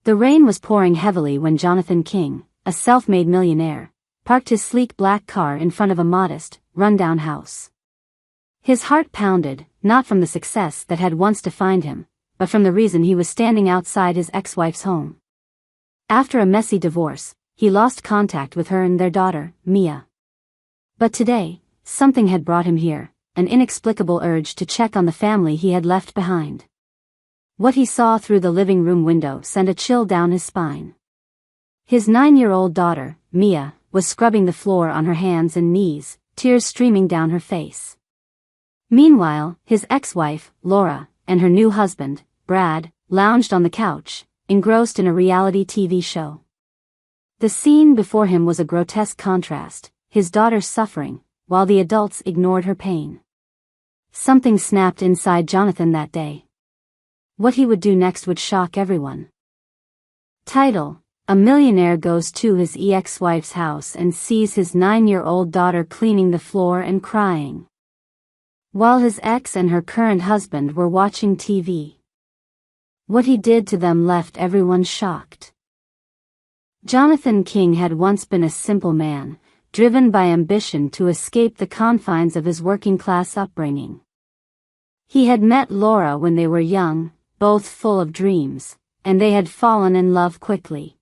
The rain was pouring heavily when Jonathan King, a self-made millionaire, parked his sleek black car in front of a modest, run-down house. His heart pounded, not from the success that had once defined him, but from the reason he was standing outside his ex-wife's home. After a messy divorce, he lost contact with her and their daughter, Mia. But today, something had brought him here, an inexplicable urge to check on the family he had left behind. What he saw through the living room window sent a chill down his spine. His 9-year-old daughter, Mia, was scrubbing the floor on her hands and knees, tears streaming down her face. Meanwhile, his ex-wife, Laura, and her new husband, Brad, lounged on the couch, engrossed in a reality TV show. The scene before him was a grotesque contrast, his daughter suffering, while the adults ignored her pain. Something snapped inside Jonathan that day. What he would do next would shock everyone. Title: A millionaire goes to his ex-wife's house and sees his 9-year-old daughter cleaning the floor and crying, while his ex and her current husband were watching TV. What he did to them left everyone shocked. Jonathan King had once been a simple man, driven by ambition to escape the confines of his working-class upbringing. He had met Laura when they were young, both full of dreams, and they had fallen in love quickly.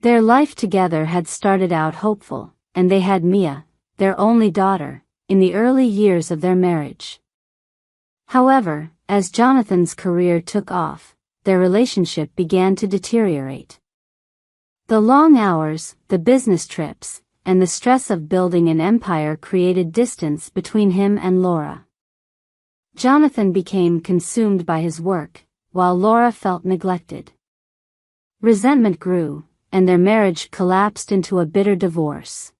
Their life together had started out hopeful, and they had Mia, their only daughter, in the early years of their marriage. However, as Jonathan's career took off, their relationship began to deteriorate. The long hours, the business trips, and the stress of building an empire created distance between him and Laura. Jonathan became consumed by his work, while Laura felt neglected. Resentment grew, and their marriage collapsed into a bitter divorce.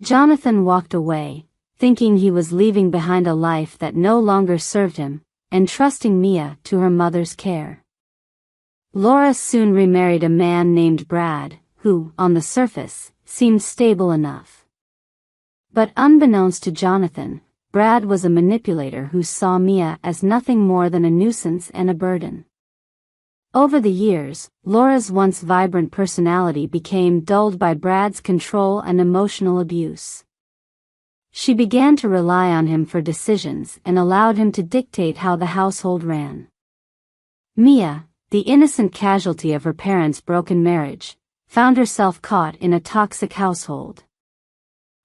Jonathan walked away, thinking he was leaving behind a life that no longer served him, and trusting Mia to her mother's care. Laura soon remarried a man named Brad, who, on the surface, seemed stable enough. But unbeknownst to Jonathan, Brad was a manipulator who saw Mia as nothing more than a nuisance and a burden. Over the years, Laura's once vibrant personality became dulled by Brad's control and emotional abuse. She began to rely on him for decisions and allowed him to dictate how the household ran. Mia, the innocent casualty of her parents' broken marriage, found herself caught in a toxic household.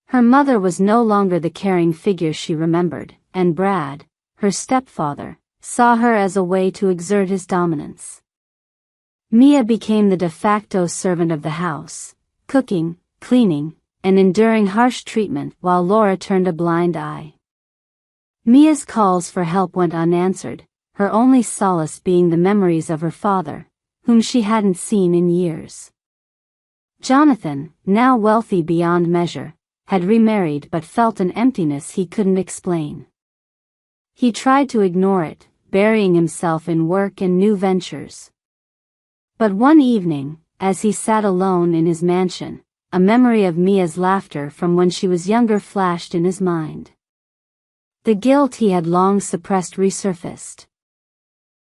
Her mother was no longer the caring figure she remembered, and Brad, her stepfather, saw her as a way to exert his dominance. Mia became the de facto servant of the house, cooking, cleaning, and enduring harsh treatment while Laura turned a blind eye. Mia's calls for help went unanswered, her only solace being the memories of her father, whom she hadn't seen in years. Jonathan, now wealthy beyond measure, had remarried but felt an emptiness he couldn't explain. He tried to ignore it, burying himself in work and new ventures. But one evening, as he sat alone in his mansion, a memory of Mia's laughter from when she was younger flashed in his mind. The guilt he had long suppressed resurfaced.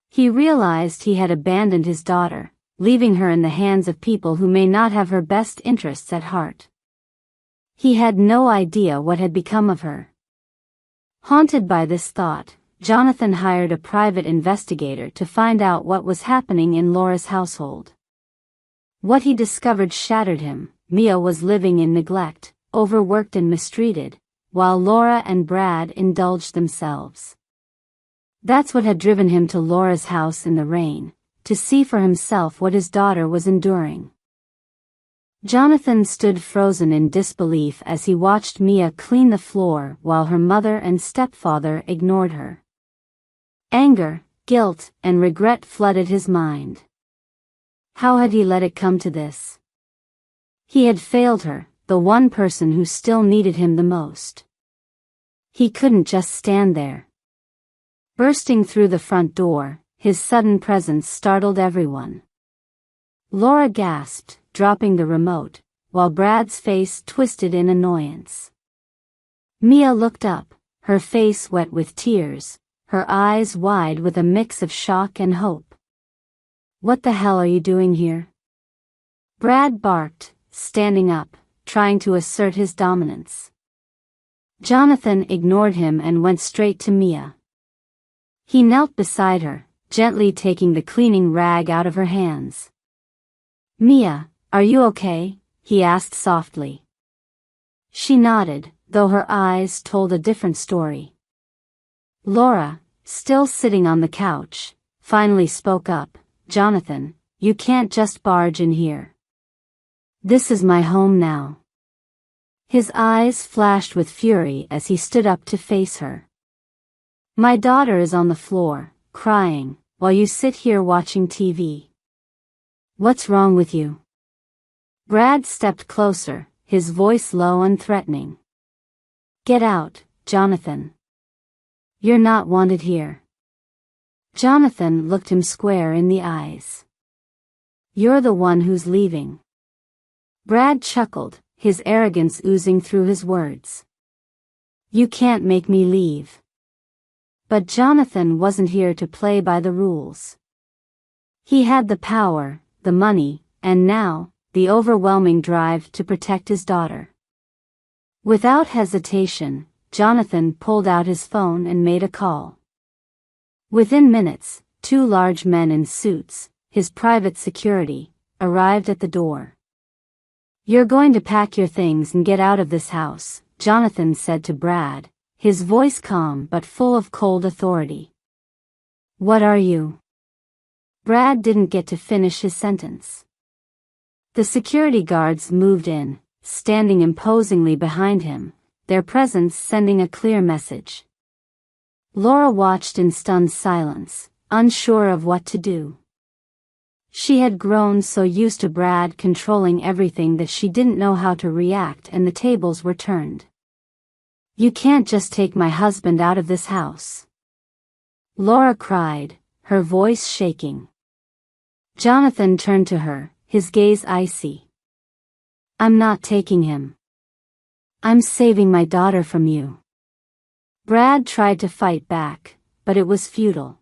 He realized he had abandoned his daughter, leaving her in the hands of people who may not have her best interests at heart. He had no idea what had become of her. Haunted by this thought, Jonathan hired a private investigator to find out what was happening in Laura's household. What he discovered shattered him. Mia was living in neglect, overworked and mistreated, while Laura and Brad indulged themselves. That's what had driven him to Laura's house in the rain, to see for himself what his daughter was enduring. Jonathan stood frozen in disbelief as he watched Mia clean the floor while her mother and stepfather ignored her. Anger, guilt, and regret flooded his mind. How had he let it come to this? He had failed her, the one person who still needed him the most. He couldn't just stand there. Bursting through the front door, his sudden presence startled everyone. Laura gasped, dropping the remote, while Brad's face twisted in annoyance. Mia looked up, her face wet with tears, her eyes wide with a mix of shock and hope. What the hell are you doing here? Brad barked, standing up, trying to assert his dominance. Jonathan ignored him and went straight to Mia. He knelt beside her, gently taking the cleaning rag out of her hands. Mia, are you okay? He asked softly. She nodded, though her eyes told a different story. Laura, still sitting on the couch, finally spoke up. Jonathan, you can't just barge in here. This is my home now. His eyes flashed with fury as he stood up to face her. My daughter is on the floor, crying, while you sit here watching TV. What's wrong with you? Brad stepped closer, his voice low and threatening. Get out, Jonathan. You're not wanted here. Jonathan looked him square in the eyes. You're the one who's leaving. Brad chuckled, his arrogance oozing through his words. You can't make me leave. But Jonathan wasn't here to play by the rules. He had the power, the money, and now, the overwhelming drive to protect his daughter. Without hesitation, Jonathan pulled out his phone and made a call. Within minutes, 2 large men in suits, his private security, arrived at the door. You're going to pack your things and get out of this house, Jonathan said to Brad, his voice calm but full of cold authority. What are you? Brad didn't get to finish his sentence. The security guards moved in, standing imposingly behind him, their presence sending a clear message. Laura watched in stunned silence, unsure of what to do. She had grown so used to Brad controlling everything that she didn't know how to react, and the tables were turned. You can't just take my husband out of this house. Laura cried, her voice shaking. Jonathan turned to her, his gaze icy. I'm not taking him. I'm saving my daughter from you. Brad tried to fight back, but it was futile.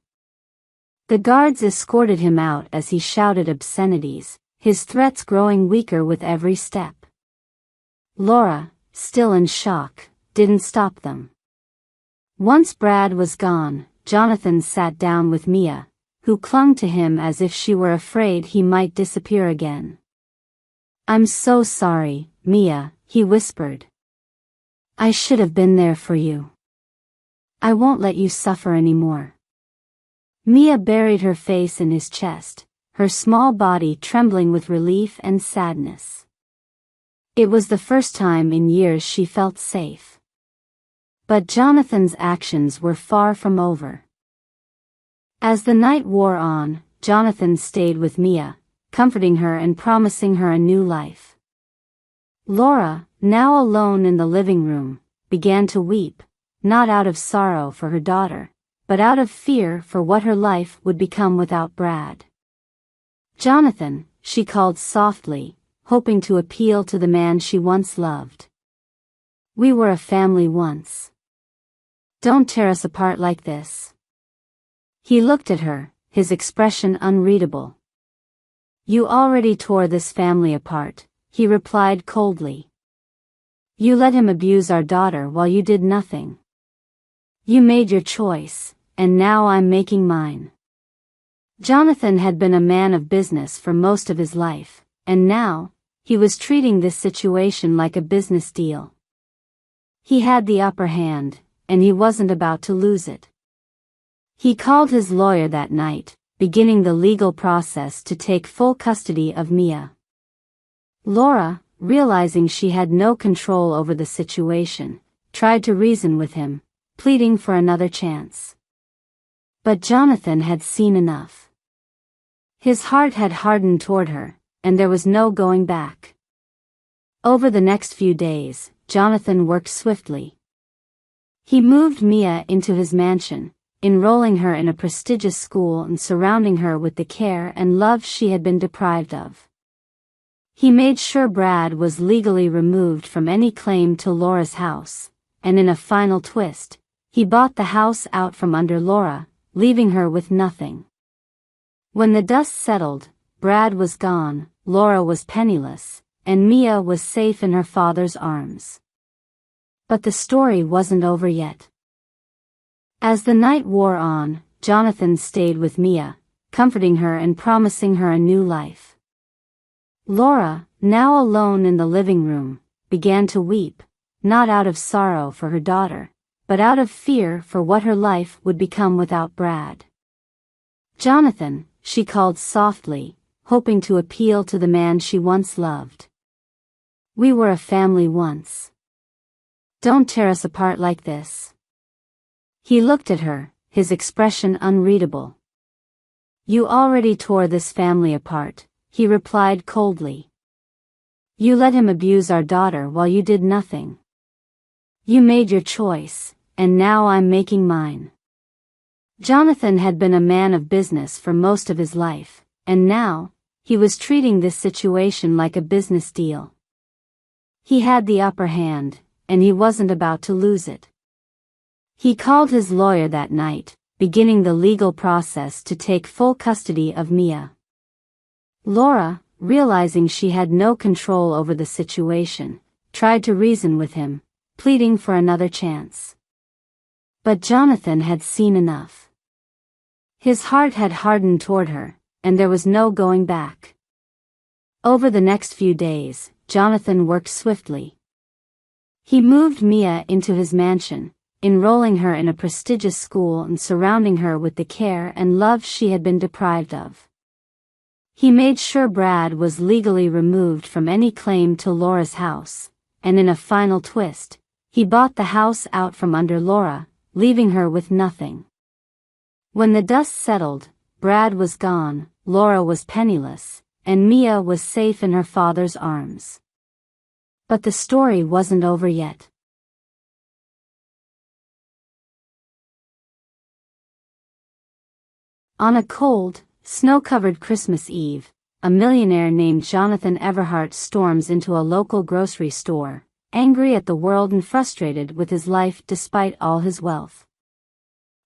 The guards escorted him out as he shouted obscenities, his threats growing weaker with every step. Laura, still in shock, didn't stop them. Once Brad was gone, Jonathan sat down with Mia, who clung to him as if she were afraid he might disappear again. I'm so sorry, Mia, he whispered. I should have been there for you. I won't let you suffer anymore. Mia buried her face in his chest, her small body trembling with relief and sadness. It was the first time in years she felt safe. But Jonathan's actions were far from over. As the night wore on, Jonathan stayed with Mia, comforting her and promising her a new life. Laura, now alone in the living room, began to weep, not out of sorrow for her daughter, but out of fear for what her life would become without Brad. Jonathan, she called softly, hoping to appeal to the man she once loved. We were a family once. Don't tear us apart like this. He looked at her, his expression unreadable. You already tore this family apart, he replied coldly. You let him abuse our daughter while you did nothing. You made your choice, and now I'm making mine. Jonathan had been a man of business for most of his life, and now, he was treating this situation like a business deal. He had the upper hand, and he wasn't about to lose it. He called his lawyer that night, beginning the legal process to take full custody of Mia. Laura, realizing she had no control over the situation, tried to reason with him, pleading for another chance. But Jonathan had seen enough. His heart had hardened toward her, and there was no going back. Over the next few days, Jonathan worked swiftly. He moved Mia into his mansion, enrolling her in a prestigious school and surrounding her with the care and love she had been deprived of. He made sure Brad was legally removed from any claim to Laura's house, and in a final twist, he bought the house out from under Laura, leaving her with nothing. When the dust settled, Brad was gone, Laura was penniless, and Mia was safe in her father's arms. But the story wasn't over yet. As the night wore on, Jonathan stayed with Mia, comforting her and promising her a new life. Laura, now alone in the living room, began to weep, not out of sorrow for her daughter, but out of fear for what her life would become without Brad. "Jonathan," she called softly, hoping to appeal to the man she once loved. "We were a family once. Don't tear us apart like this." He looked at her, his expression unreadable. "You already tore this family apart," he replied coldly. "You let him abuse our daughter while you did nothing. You made your choice, and now I'm making mine." Jonathan had been a man of business for most of his life, and now, he was treating this situation like a business deal. He had the upper hand, and he wasn't about to lose it. He called his lawyer that night, beginning the legal process to take full custody of Mia. Laura, realizing she had no control over the situation, tried to reason with him, pleading for another chance. But Jonathan had seen enough. His heart had hardened toward her, and there was no going back. Over the next few days, Jonathan worked swiftly. He moved Mia into his mansion, enrolling her in a prestigious school and surrounding her with the care and love she had been deprived of. He made sure Brad was legally removed from any claim to Laura's house, and in a final twist, he bought the house out from under Laura, leaving her with nothing. When the dust settled, Brad was gone, Laura was penniless, and Mia was safe in her father's arms. But the story wasn't over yet. On a cold, snow-covered Christmas Eve, a millionaire named Jonathan Everhart storms into a local grocery store, angry at the world and frustrated with his life despite all his wealth.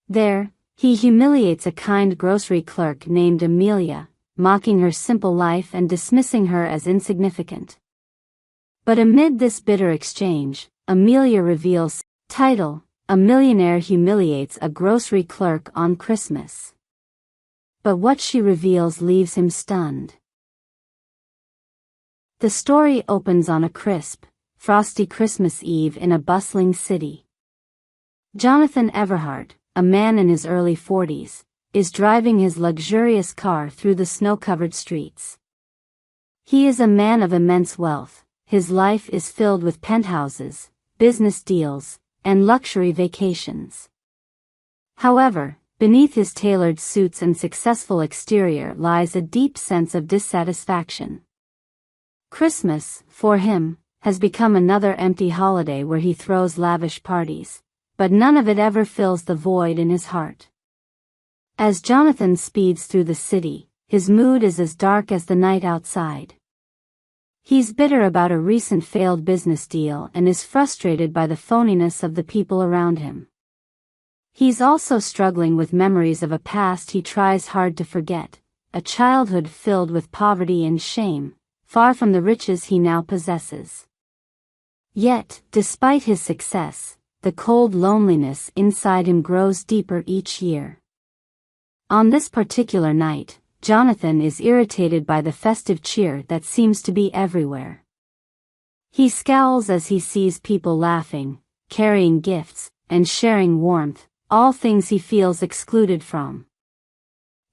There, he humiliates a kind grocery clerk named Amelia, mocking her simple life and dismissing her as insignificant. But amid this bitter exchange, Amelia reveals, title, "A Millionaire Humiliates a Grocery Clerk on Christmas." But what she reveals leaves him stunned. The story opens on a crisp, frosty Christmas Eve in a bustling city. Jonathan Everhart, a man in his early 40s, is driving his luxurious car through the snow-covered streets. He is a man of immense wealth. His life is filled with penthouses, business deals, and luxury vacations. However, beneath his tailored suits and successful exterior lies a deep sense of dissatisfaction. Christmas, for him, has become another empty holiday where he throws lavish parties, but none of it ever fills the void in his heart. As Jonathan speeds through the city, his mood is as dark as the night outside. He's bitter about a recent failed business deal and is frustrated by the phoniness of the people around him. He's also struggling with memories of a past he tries hard to forget, a childhood filled with poverty and shame, far from the riches he now possesses. Yet, despite his success, the cold loneliness inside him grows deeper each year. On this particular night, Jonathan is irritated by the festive cheer that seems to be everywhere. He scowls as he sees people laughing, carrying gifts, and sharing warmth, all things he feels excluded from.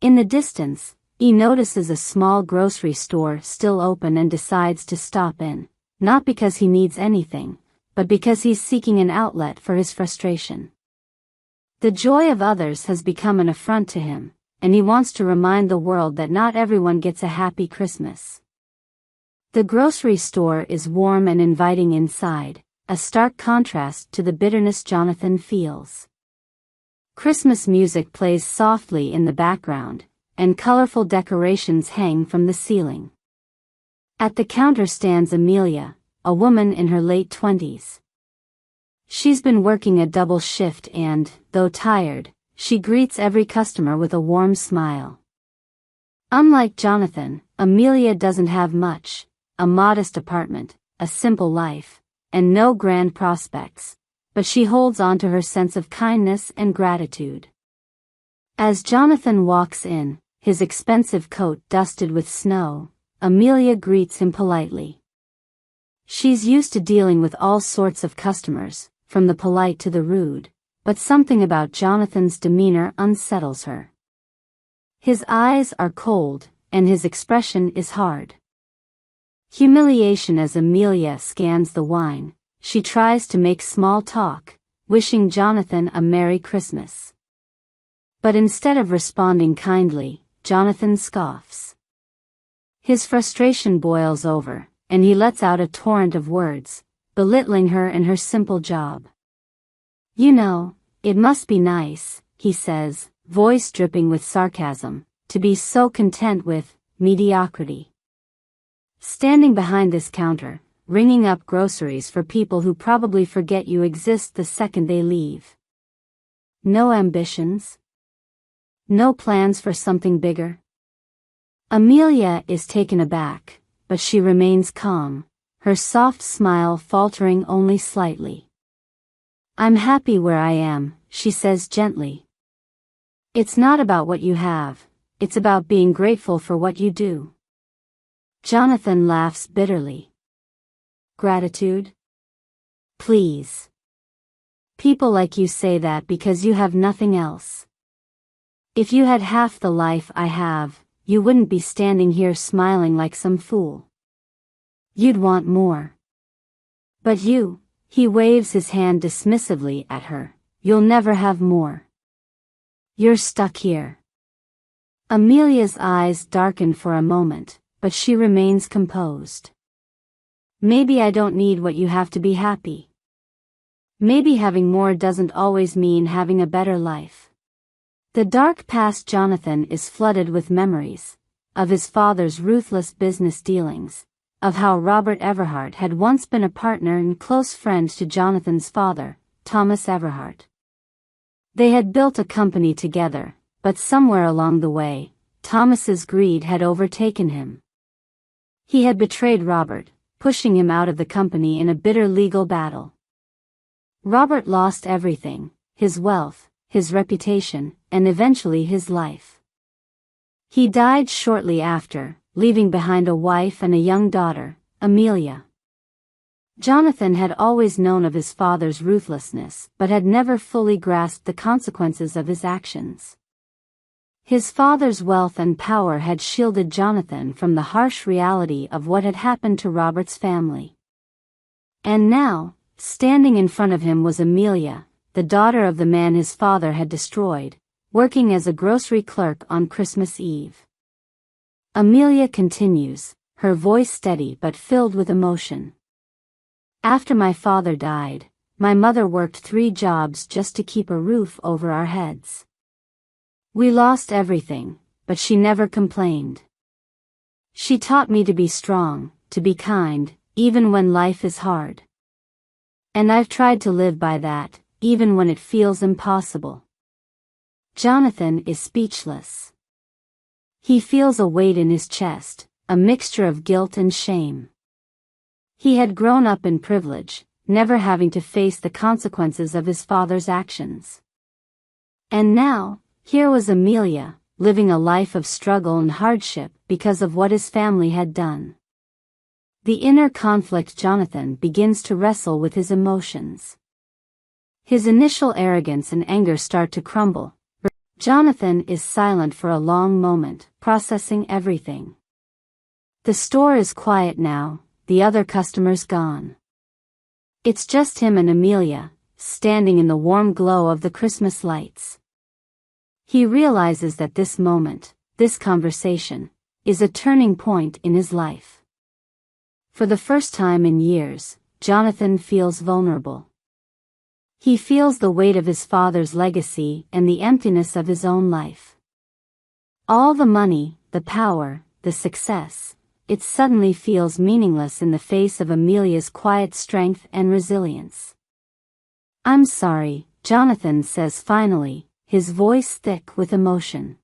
In the distance, he notices a small grocery store still open and decides to stop in, not because he needs anything, but because he's seeking an outlet for his frustration. The joy of others has become an affront to him, and he wants to remind the world that not everyone gets a happy Christmas. The grocery store is warm and inviting inside, a stark contrast to the bitterness Jonathan feels. Christmas music plays softly in the background, and colorful decorations hang from the ceiling. At the counter stands Amelia, a woman in her late 20s. She's been working a double shift and, though tired, she greets every customer with a warm smile. Unlike Jonathan, Amelia doesn't have much: a modest apartment, a simple life, and no grand prospects, but she holds on to her sense of kindness and gratitude. As Jonathan walks in, his expensive coat dusted with snow, Amelia greets him politely. She's used to dealing with all sorts of customers, from the polite to the rude, but something about Jonathan's demeanor unsettles her. His eyes are cold, and his expression is hard. Humiliation as Amelia scans the wine, she tries to make small talk, wishing Jonathan a Merry Christmas. But instead of responding kindly, Jonathan scoffs. His frustration boils over, and he lets out a torrent of words, belittling her and her simple job. "You know, it must be nice," he says, voice dripping with sarcasm, "to be so content with mediocrity. Standing behind this counter, ringing up groceries for people who probably forget you exist the second they leave. No ambitions? No plans for something bigger?" Amelia is taken aback, but she remains calm, her soft smile faltering only slightly. "I'm happy where I am," she says gently. "It's not about what you have, it's about being grateful for what you do." Jonathan laughs bitterly. "Gratitude? Please. People like you say that because you have nothing else. If you had half the life I have, you wouldn't be standing here smiling like some fool. You'd want more. But you," he waves his hand dismissively at her, "you'll never have more. You're stuck here." Amelia's eyes darken for a moment, but she remains composed. "Maybe I don't need what you have to be happy. Maybe having more doesn't always mean having a better life." The dark past Jonathan is flooded with memories of his father's ruthless business dealings, of how Robert Everhart had once been a partner and close friend to Jonathan's father, Thomas Everhart. They had built a company together, but somewhere along the way, Thomas's greed had overtaken him. He had betrayed Robert, pushing him out of the company in a bitter legal battle. Robert lost everything: his wealth, his reputation, and eventually his life. He died shortly after, leaving behind a wife and a young daughter, Amelia. Jonathan had always known of his father's ruthlessness, but had never fully grasped the consequences of his actions. His father's wealth and power had shielded Jonathan from the harsh reality of what had happened to Robert's family. And now, standing in front of him was Amelia, the daughter of the man his father had destroyed, working as a grocery clerk on Christmas Eve. Amelia continues, her voice steady but filled with emotion. "After my father died, my mother worked 3 jobs just to keep a roof over our heads. We lost everything, but she never complained. She taught me to be strong, to be kind, even when life is hard. And I've tried to live by that, even when it feels impossible." Jonathan is speechless. He feels a weight in his chest, a mixture of guilt and shame. He had grown up in privilege, never having to face the consequences of his father's actions. And now, here was Amelia, living a life of struggle and hardship because of what his family had done. The inner conflict Jonathan begins to wrestle with his emotions. His initial arrogance and anger start to crumble. Jonathan is silent for a long moment, processing everything. The store is quiet now, the other customers gone. It's just him and Amelia, standing in the warm glow of the Christmas lights. He realizes that this moment, this conversation, is a turning point in his life. For the first time in years, Jonathan feels vulnerable. He feels the weight of his father's legacy and the emptiness of his own life. All the money, the power, the success, it suddenly feels meaningless in the face of Amelia's quiet strength and resilience. "I'm sorry," Jonathan says finally, his voice thick with emotion.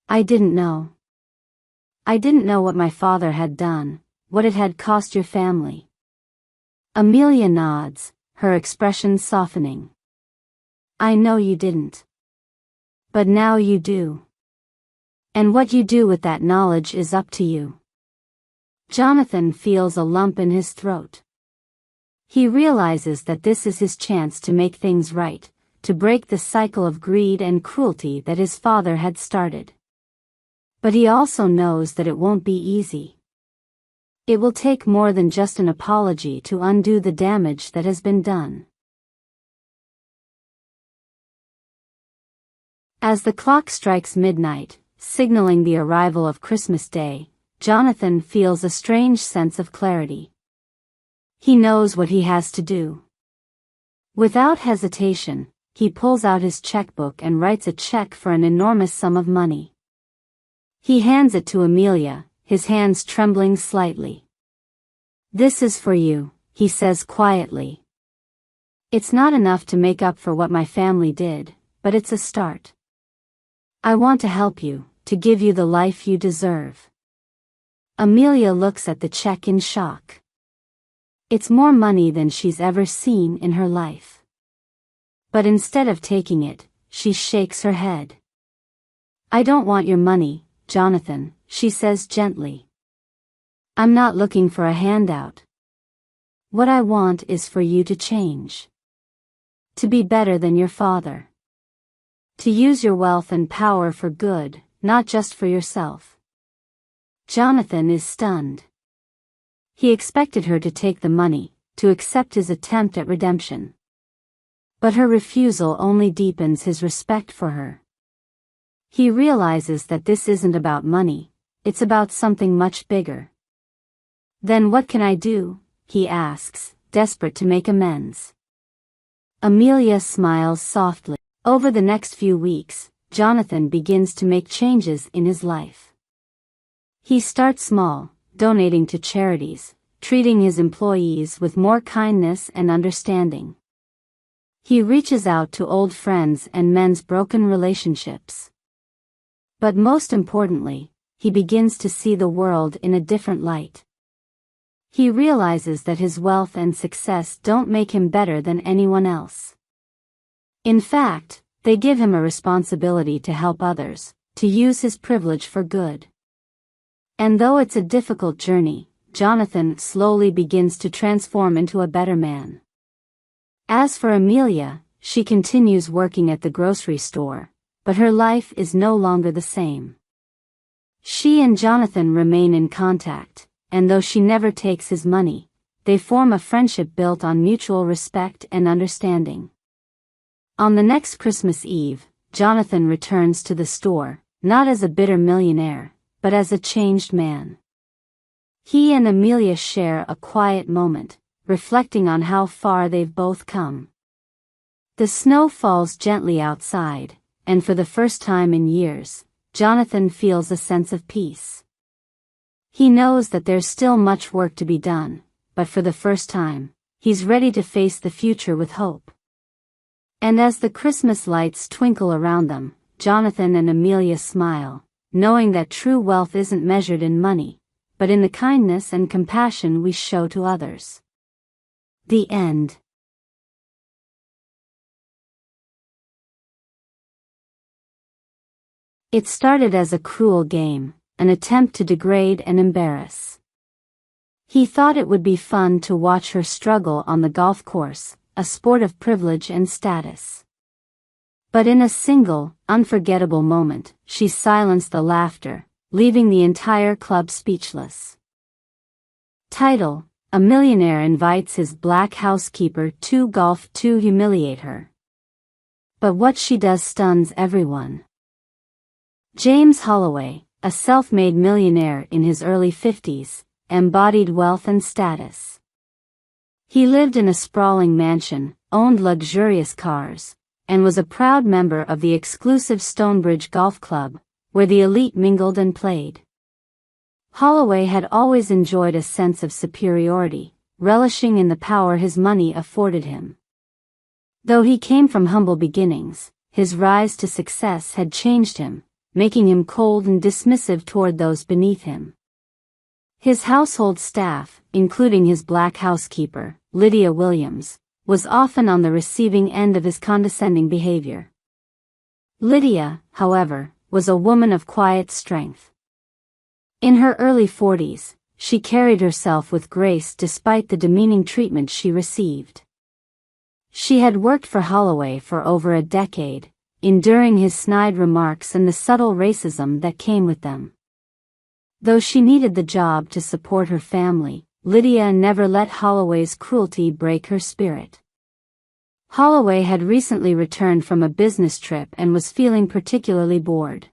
"I didn't know." I didn't know what my father had done, what it had cost your family. Amelia nods, her expression softening. I know you didn't. But now you do. And what you do with that knowledge is up to you. Jonathan feels a lump in his throat. He realizes that this is his chance to make things right, to break the cycle of greed and cruelty that his father had started. But he also knows that it won't be easy. It will take more than just an apology to undo the damage that has been done. As the clock strikes midnight, signaling the arrival of Christmas Day, Jonathan feels a strange sense of clarity. He knows what he has to do. Without hesitation, he pulls out his checkbook and writes a check for an enormous sum of money. He hands it to Amelia, his hands trembling slightly. This is for you, he says quietly. It's not enough to make up for what my family did, but it's a start. I want to help you, to give you the life you deserve. Amelia looks at the check in shock. It's more money than she's ever seen in her life. But instead of taking it, she shakes her head. I don't want your money, Jonathan, she says gently. I'm not looking for a handout. What I want is for you to change. To be better than your father. To use your wealth and power for good, not just for yourself. Jonathan is stunned. He expected her to take the money, to accept his attempt at redemption. But her refusal only deepens his respect for her. He realizes that this isn't about money, it's about something much bigger. Then what can I do? He asks, desperate to make amends. Amelia smiles softly. Over the next few weeks, Jonathan begins to make changes in his life. He starts small, donating to charities, treating his employees with more kindness and understanding. He reaches out to old friends and mends broken relationships. But most importantly, he begins to see the world in a different light. He realizes that his wealth and success don't make him better than anyone else. In fact, they give him a responsibility to help others, to use his privilege for good. And though it's a difficult journey, Jonathan slowly begins to transform into a better man. As for Amelia, she continues working at the grocery store, but her life is no longer the same. She and Jonathan remain in contact, and though she never takes his money, they form a friendship built on mutual respect and understanding. On the next Christmas Eve, Jonathan returns to the store, not as a bitter millionaire, but as a changed man. He and Amelia share a quiet moment, reflecting on how far they've both come. The snow falls gently outside, and for the first time in years, Jonathan feels a sense of peace. He knows that there's still much work to be done, but for the first time, he's ready to face the future with hope. And as the Christmas lights twinkle around them, Jonathan and Amelia smile, knowing that true wealth isn't measured in money, but in the kindness and compassion we show to others. The end. It started as a cruel game, an attempt to degrade and embarrass. He thought it would be fun to watch her struggle on the golf course, a sport of privilege and status. But in a single, unforgettable moment, she silenced the laughter, leaving the entire club speechless. Title: A millionaire invites his black housekeeper to golf to humiliate her. But what she does stuns everyone. James Holloway, a self-made millionaire in his early 50s, embodied wealth and status. He lived in a sprawling mansion, owned luxurious cars, and was a proud member of the exclusive Stonebridge Golf Club, where the elite mingled and played. Holloway had always enjoyed a sense of superiority, relishing in the power his money afforded him. Though he came from humble beginnings, his rise to success had changed him, making him cold and dismissive toward those beneath him. His household staff, including his black housekeeper, Lydia Williams, was often on the receiving end of his condescending behavior. Lydia, however, was a woman of quiet strength. In her early 40s, she carried herself with grace despite the demeaning treatment she received. She had worked for Holloway for over a decade, enduring his snide remarks and the subtle racism that came with them. Though she needed the job to support her family, Lydia never let Holloway's cruelty break her spirit. Holloway had recently returned from a business trip and was feeling particularly bored.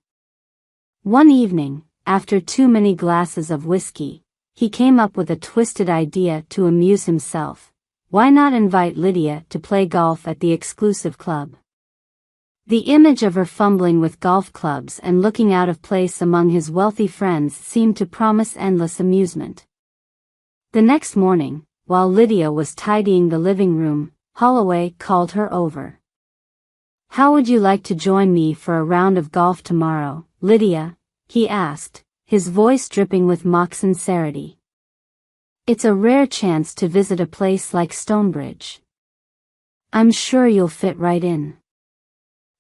One evening, after too many glasses of whiskey, he came up with a twisted idea to amuse himself. Why not invite Lydia to play golf at the exclusive club? The image of her fumbling with golf clubs and looking out of place among his wealthy friends seemed to promise endless amusement. The next morning, while Lydia was tidying the living room, Holloway called her over. "How would you like to join me for a round of golf tomorrow, Lydia?" he asked, his voice dripping with mock sincerity. "It's a rare chance to visit a place like Stonebridge. I'm sure you'll fit right in."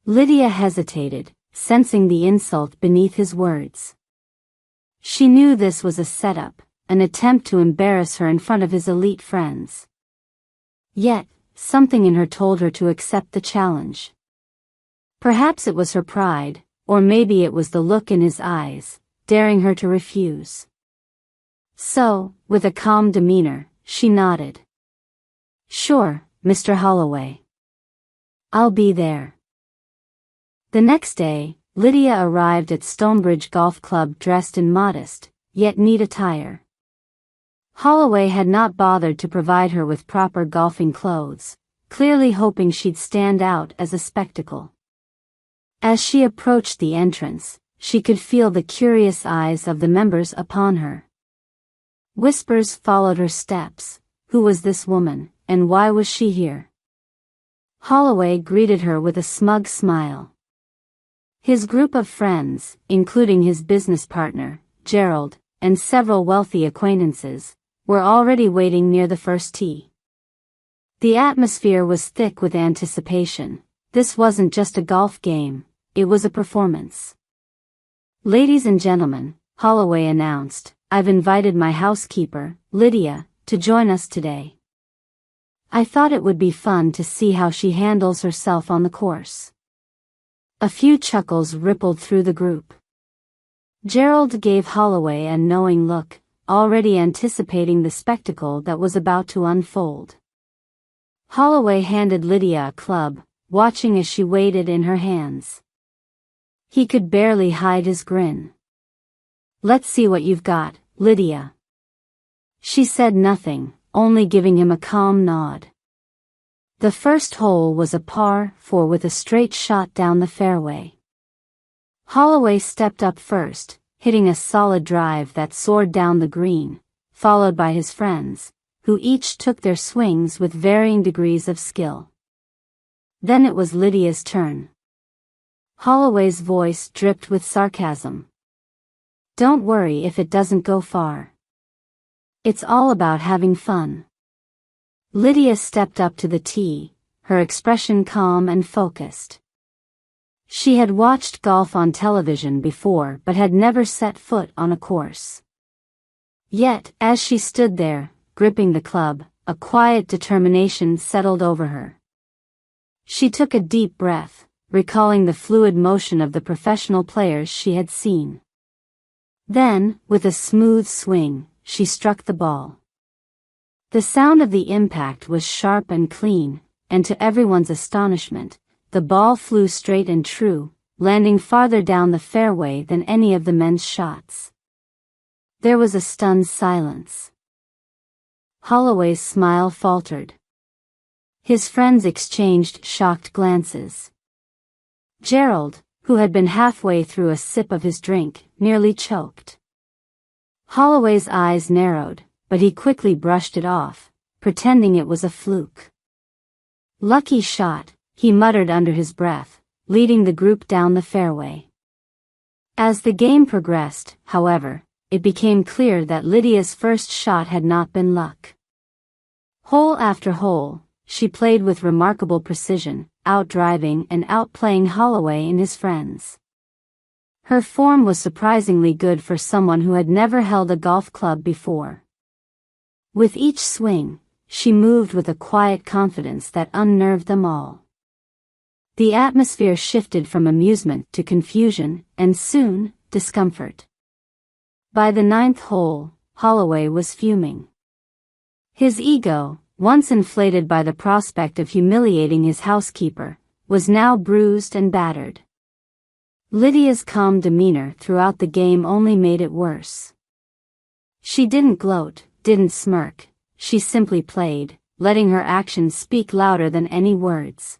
Lydia hesitated, sensing the insult beneath his words. She knew this was a setup, an attempt to embarrass her in front of his elite friends. Yet, something in her told her to accept the challenge. Perhaps it was her pride, or maybe it was the look in his eyes, daring her to refuse. So, with a calm demeanor, she nodded. "Sure, Mr. Holloway. I'll be there." The next day, Lydia arrived at Stonebridge Golf Club dressed in modest, yet neat attire. Holloway had not bothered to provide her with proper golfing clothes, clearly hoping she'd stand out as a spectacle. As she approached the entrance, she could feel the curious eyes of the members upon her. Whispers followed her steps. Who was this woman, and why was she here? Holloway greeted her with a smug smile. His group of friends, including his business partner, Gerald, and several wealthy acquaintances, were already waiting near the first tee. The atmosphere was thick with anticipation. This wasn't just a golf game, it was a performance. "Ladies and gentlemen," Holloway announced, "I've invited my housekeeper, Lydia, to join us today. I thought it would be fun to see how she handles herself on the course." A few chuckles rippled through the group. Gerald gave Holloway a knowing look, already anticipating the spectacle that was about to unfold. Holloway handed Lydia a club, watching as she weighed it in her hands. He could barely hide his grin. "Let's see what you've got, Lydia." She said nothing, only giving him a calm nod. The first hole was a par 4 with a straight shot down the fairway. Holloway stepped up first, hitting a solid drive that soared down the green, followed by his friends, who each took their swings with varying degrees of skill. Then it was Lydia's turn. Holloway's voice dripped with sarcasm. "Don't worry if it doesn't go far. It's all about having fun." Lydia stepped up to the tee, her expression calm and focused. She had watched golf on television before but had never set foot on a course. Yet, as she stood there, gripping the club, a quiet determination settled over her. She took a deep breath, recalling the fluid motion of the professional players she had seen. Then, with a smooth swing, she struck the ball. The sound of the impact was sharp and clean, and to everyone's astonishment, the ball flew straight and true, landing farther down the fairway than any of the men's shots. There was a stunned silence. Holloway's smile faltered. His friends exchanged shocked glances. Gerald, who had been halfway through a sip of his drink, nearly choked. Holloway's eyes narrowed, but he quickly brushed it off, pretending it was a fluke. "Lucky shot," he muttered under his breath, leading the group down the fairway. As the game progressed, however, it became clear that Lydia's first shot had not been luck. Hole after hole, she played with remarkable precision, outdriving and outplaying Holloway and his friends. Her form was surprisingly good for someone who had never held a golf club before. With each swing, she moved with a quiet confidence that unnerved them all. The atmosphere shifted from amusement to confusion, and soon, discomfort. By the ninth hole, Holloway was fuming. His ego, once inflated by the prospect of humiliating his housekeeper, was now bruised and battered. Lydia's calm demeanor throughout the game only made it worse. She didn't gloat, didn't smirk, she simply played, letting her actions speak louder than any words.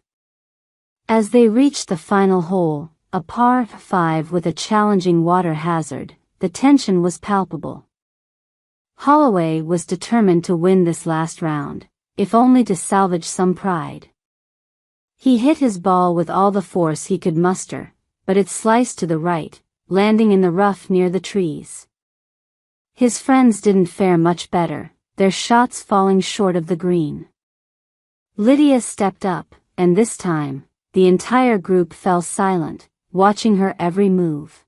As they reached the final hole, a par 5 with a challenging water hazard, the tension was palpable. Holloway was determined to win this last round, if only to salvage some pride. He hit his ball with all the force he could muster, but it sliced to the right, landing in the rough near the trees. His friends didn't fare much better, their shots falling short of the green. Lydia stepped up, and this time, the entire group fell silent, watching her every move.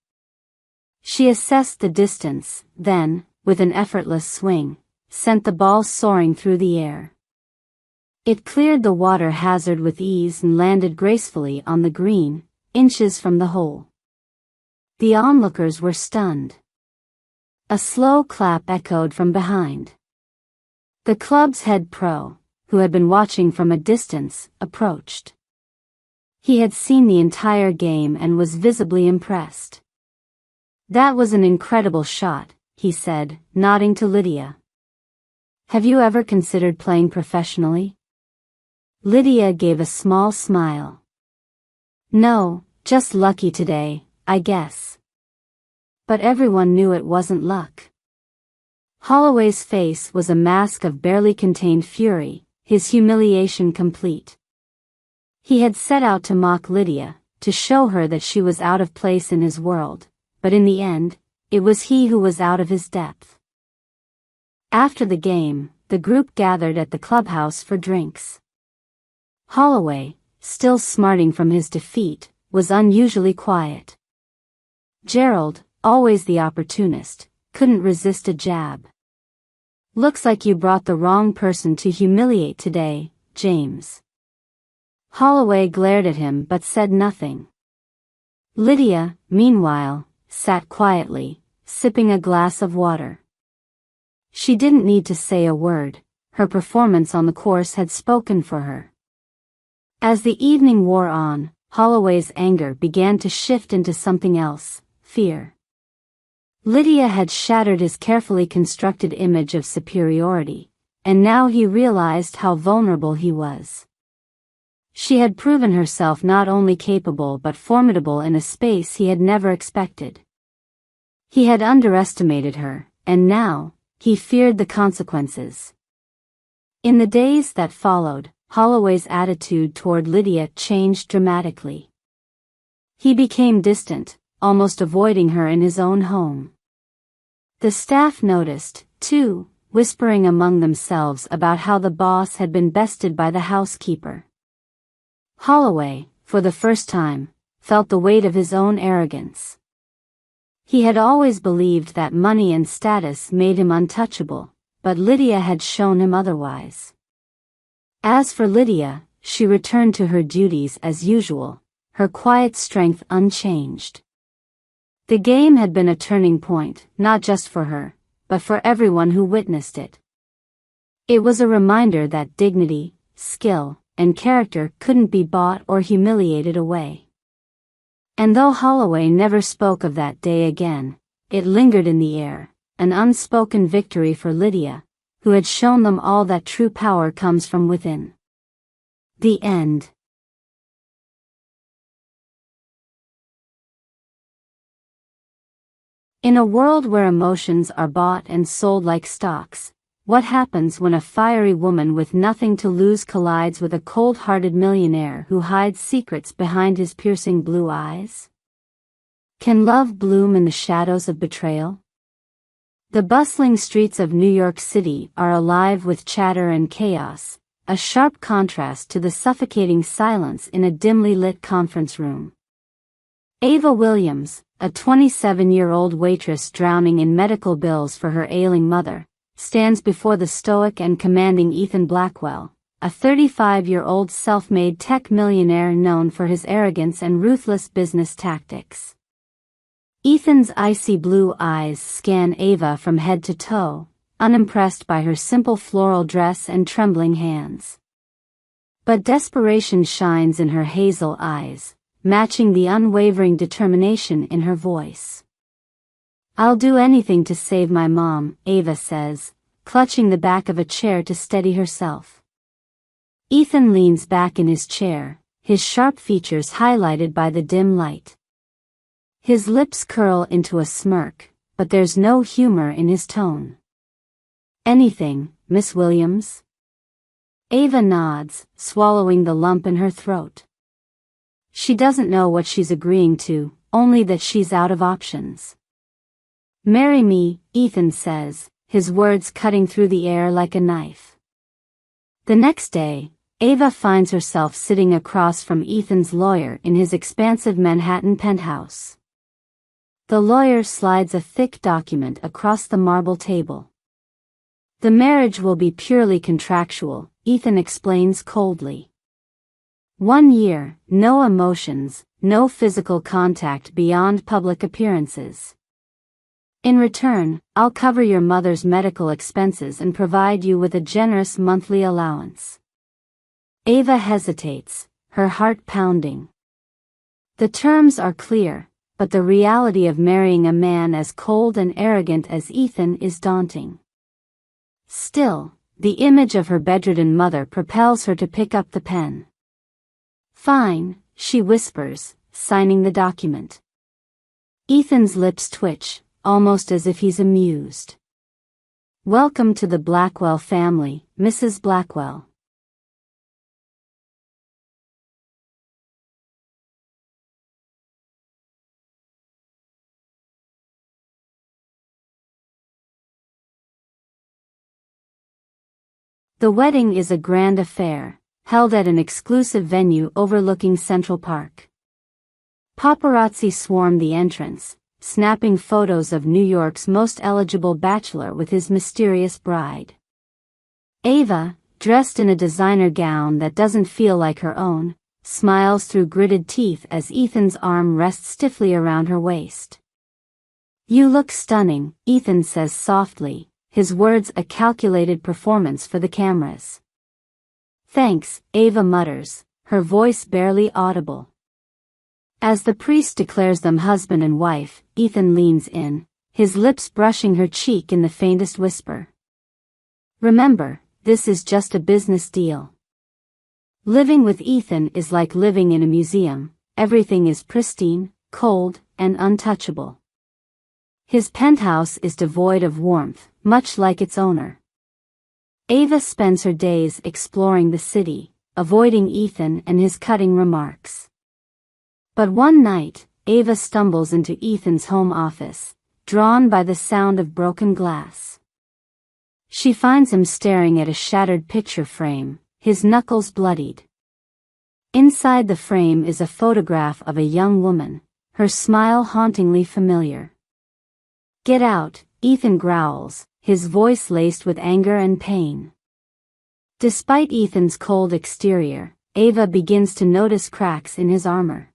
She assessed the distance, then, with an effortless swing, sent the ball soaring through the air. It cleared the water hazard with ease and landed gracefully on the green, inches from the hole. The onlookers were stunned. A slow clap echoed from behind. The club's head pro, who had been watching from a distance, approached. He had seen the entire game and was visibly impressed. "That was an incredible shot," he said, nodding to Lydia. "Have you ever considered playing professionally?" Lydia gave a small smile. "No, just lucky today, I guess." But everyone knew it wasn't luck. Holloway's face was a mask of barely contained fury, his humiliation complete. He had set out to mock Lydia, to show her that she was out of place in his world, but in the end, it was he who was out of his depth. After the game, the group gathered at the clubhouse for drinks. Holloway, still smarting from his defeat, was unusually quiet. Gerald, always the opportunist, couldn't resist a jab. "Looks like you brought the wrong person to humiliate today, James." Holloway glared at him but said nothing. Lydia, meanwhile, sat quietly, sipping a glass of water. She didn't need to say a word, her performance on the course had spoken for her. As the evening wore on, Holloway's anger began to shift into something else, fear. Lydia had shattered his carefully constructed image of superiority, and now he realized how vulnerable he was. She had proven herself not only capable but formidable in a space he had never expected. He had underestimated her, and now, he feared the consequences. In the days that followed, Holloway's attitude toward Lydia changed dramatically. He became distant, almost avoiding her in his own home. The staff noticed, too, whispering among themselves about how the boss had been bested by the housekeeper. Holloway, for the first time, felt the weight of his own arrogance. He had always believed that money and status made him untouchable, but Lydia had shown him otherwise. As for Lydia, she returned to her duties as usual, her quiet strength unchanged. The game had been a turning point, not just for her, but for everyone who witnessed it. It was a reminder that dignity, skill, and character couldn't be bought or humiliated away. And though Holloway never spoke of that day again, it lingered in the air, an unspoken victory for Lydia, who had shown them all that true power comes from within. The end. In a world where emotions are bought and sold like stocks, what happens when a fiery woman with nothing to lose collides with a cold-hearted millionaire who hides secrets behind his piercing blue eyes? Can love bloom in the shadows of betrayal? The bustling streets of New York City are alive with chatter and chaos, a sharp contrast to the suffocating silence in a dimly lit conference room. Ava Williams, a 27-year-old waitress drowning in medical bills for her ailing mother, stands before the stoic and commanding Ethan Blackwell, a 35-year-old self-made tech millionaire known for his arrogance and ruthless business tactics. Ethan's icy blue eyes scan Ava from head to toe, unimpressed by her simple floral dress and trembling hands. But desperation shines in her hazel eyes, matching the unwavering determination in her voice. "I'll do anything to save my mom," Ava says, clutching the back of a chair to steady herself. Ethan leans back in his chair, his sharp features highlighted by the dim light. His lips curl into a smirk, but there's no humor in his tone. "Anything, Miss Williams?" Ava nods, swallowing the lump in her throat. She doesn't know what she's agreeing to, only that she's out of options. "Marry me," Ethan says, his words cutting through the air like a knife. The next day, Ava finds herself sitting across from Ethan's lawyer in his expansive Manhattan penthouse. The lawyer slides a thick document across the marble table. "The marriage will be purely contractual," Ethan explains coldly. 1 year, no emotions, no physical contact beyond public appearances. "In return, I'll cover your mother's medical expenses and provide you with a generous monthly allowance." Ava hesitates, her heart pounding. The terms are clear, but the reality of marrying a man as cold and arrogant as Ethan is daunting. Still, the image of her bedridden mother propels her to pick up the pen. "Fine," she whispers, signing the document. Ethan's lips twitch, almost as if he's amused. "Welcome to the Blackwell family, Mrs. Blackwell." The wedding is a grand affair, held at an exclusive venue overlooking Central Park. Paparazzi swarm the entrance, snapping photos of New York's most eligible bachelor with his mysterious bride. Ava, dressed in a designer gown that doesn't feel like her own, smiles through gritted teeth as Ethan's arm rests stiffly around her waist. "You look stunning," Ethan says softly, his words a calculated performance for the cameras. "Thanks," Ava mutters, her voice barely audible. As the priest declares them husband and wife, Ethan leans in, his lips brushing her cheek in the faintest whisper. "Remember, this is just a business deal." Living with Ethan is like living in a museum, everything is pristine, cold, and untouchable. His penthouse is devoid of warmth, much like its owner. Ava spends her days exploring the city, avoiding Ethan and his cutting remarks. But one night, Ava stumbles into Ethan's home office, drawn by the sound of broken glass. She finds him staring at a shattered picture frame, his knuckles bloodied. Inside the frame is a photograph of a young woman, her smile hauntingly familiar. "Get out," Ethan growls, his voice laced with anger and pain. Despite Ethan's cold exterior, Ava begins to notice cracks in his armor.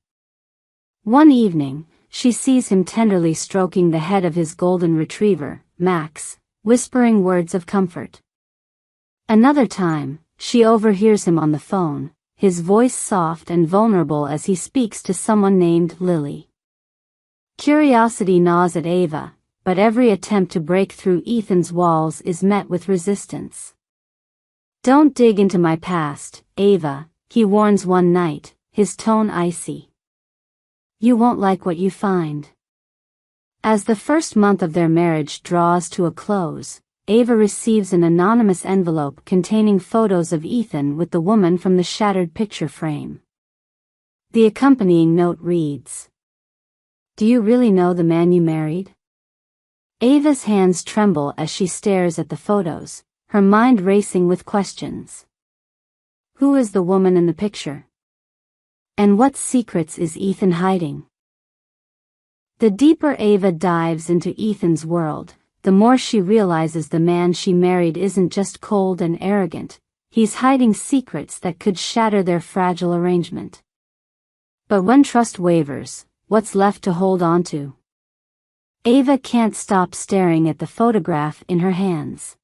One evening, she sees him tenderly stroking the head of his golden retriever, Max, whispering words of comfort. Another time, she overhears him on the phone, his voice soft and vulnerable as he speaks to someone named Lily. Curiosity gnaws at Ava, but every attempt to break through Ethan's walls is met with resistance. "Don't dig into my past, Ava," he warns one night, his tone icy. "You won't like what you find." As the first month of their marriage draws to a close, Ava receives an anonymous envelope containing photos of Ethan with the woman from the shattered picture frame. The accompanying note reads, Do you really know the man you married? Ava's hands tremble as she stares at the photos, her mind racing with questions. Who is the woman in the picture? And what secrets is Ethan hiding? The deeper Ava dives into Ethan's world, the more she realizes the man she married isn't just cold and arrogant, he's hiding secrets that could shatter their fragile arrangement. But when trust wavers, what's left to hold on to? Ava can't stop staring at the photograph in her hands.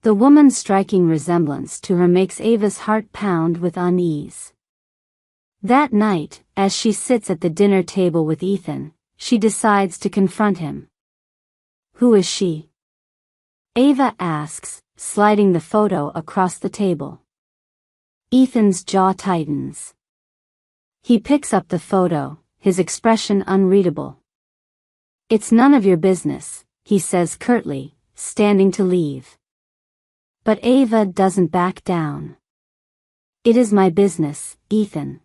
The woman's striking resemblance to her makes Ava's heart pound with unease. That night, as she sits at the dinner table with Ethan, she decides to confront him. Who is she? Ava asks, sliding the photo across the table. Ethan's jaw tightens. He picks up the photo, his expression unreadable. It's none of your business, he says curtly, standing to leave. But Ava doesn't back down. It is my business, Ethan.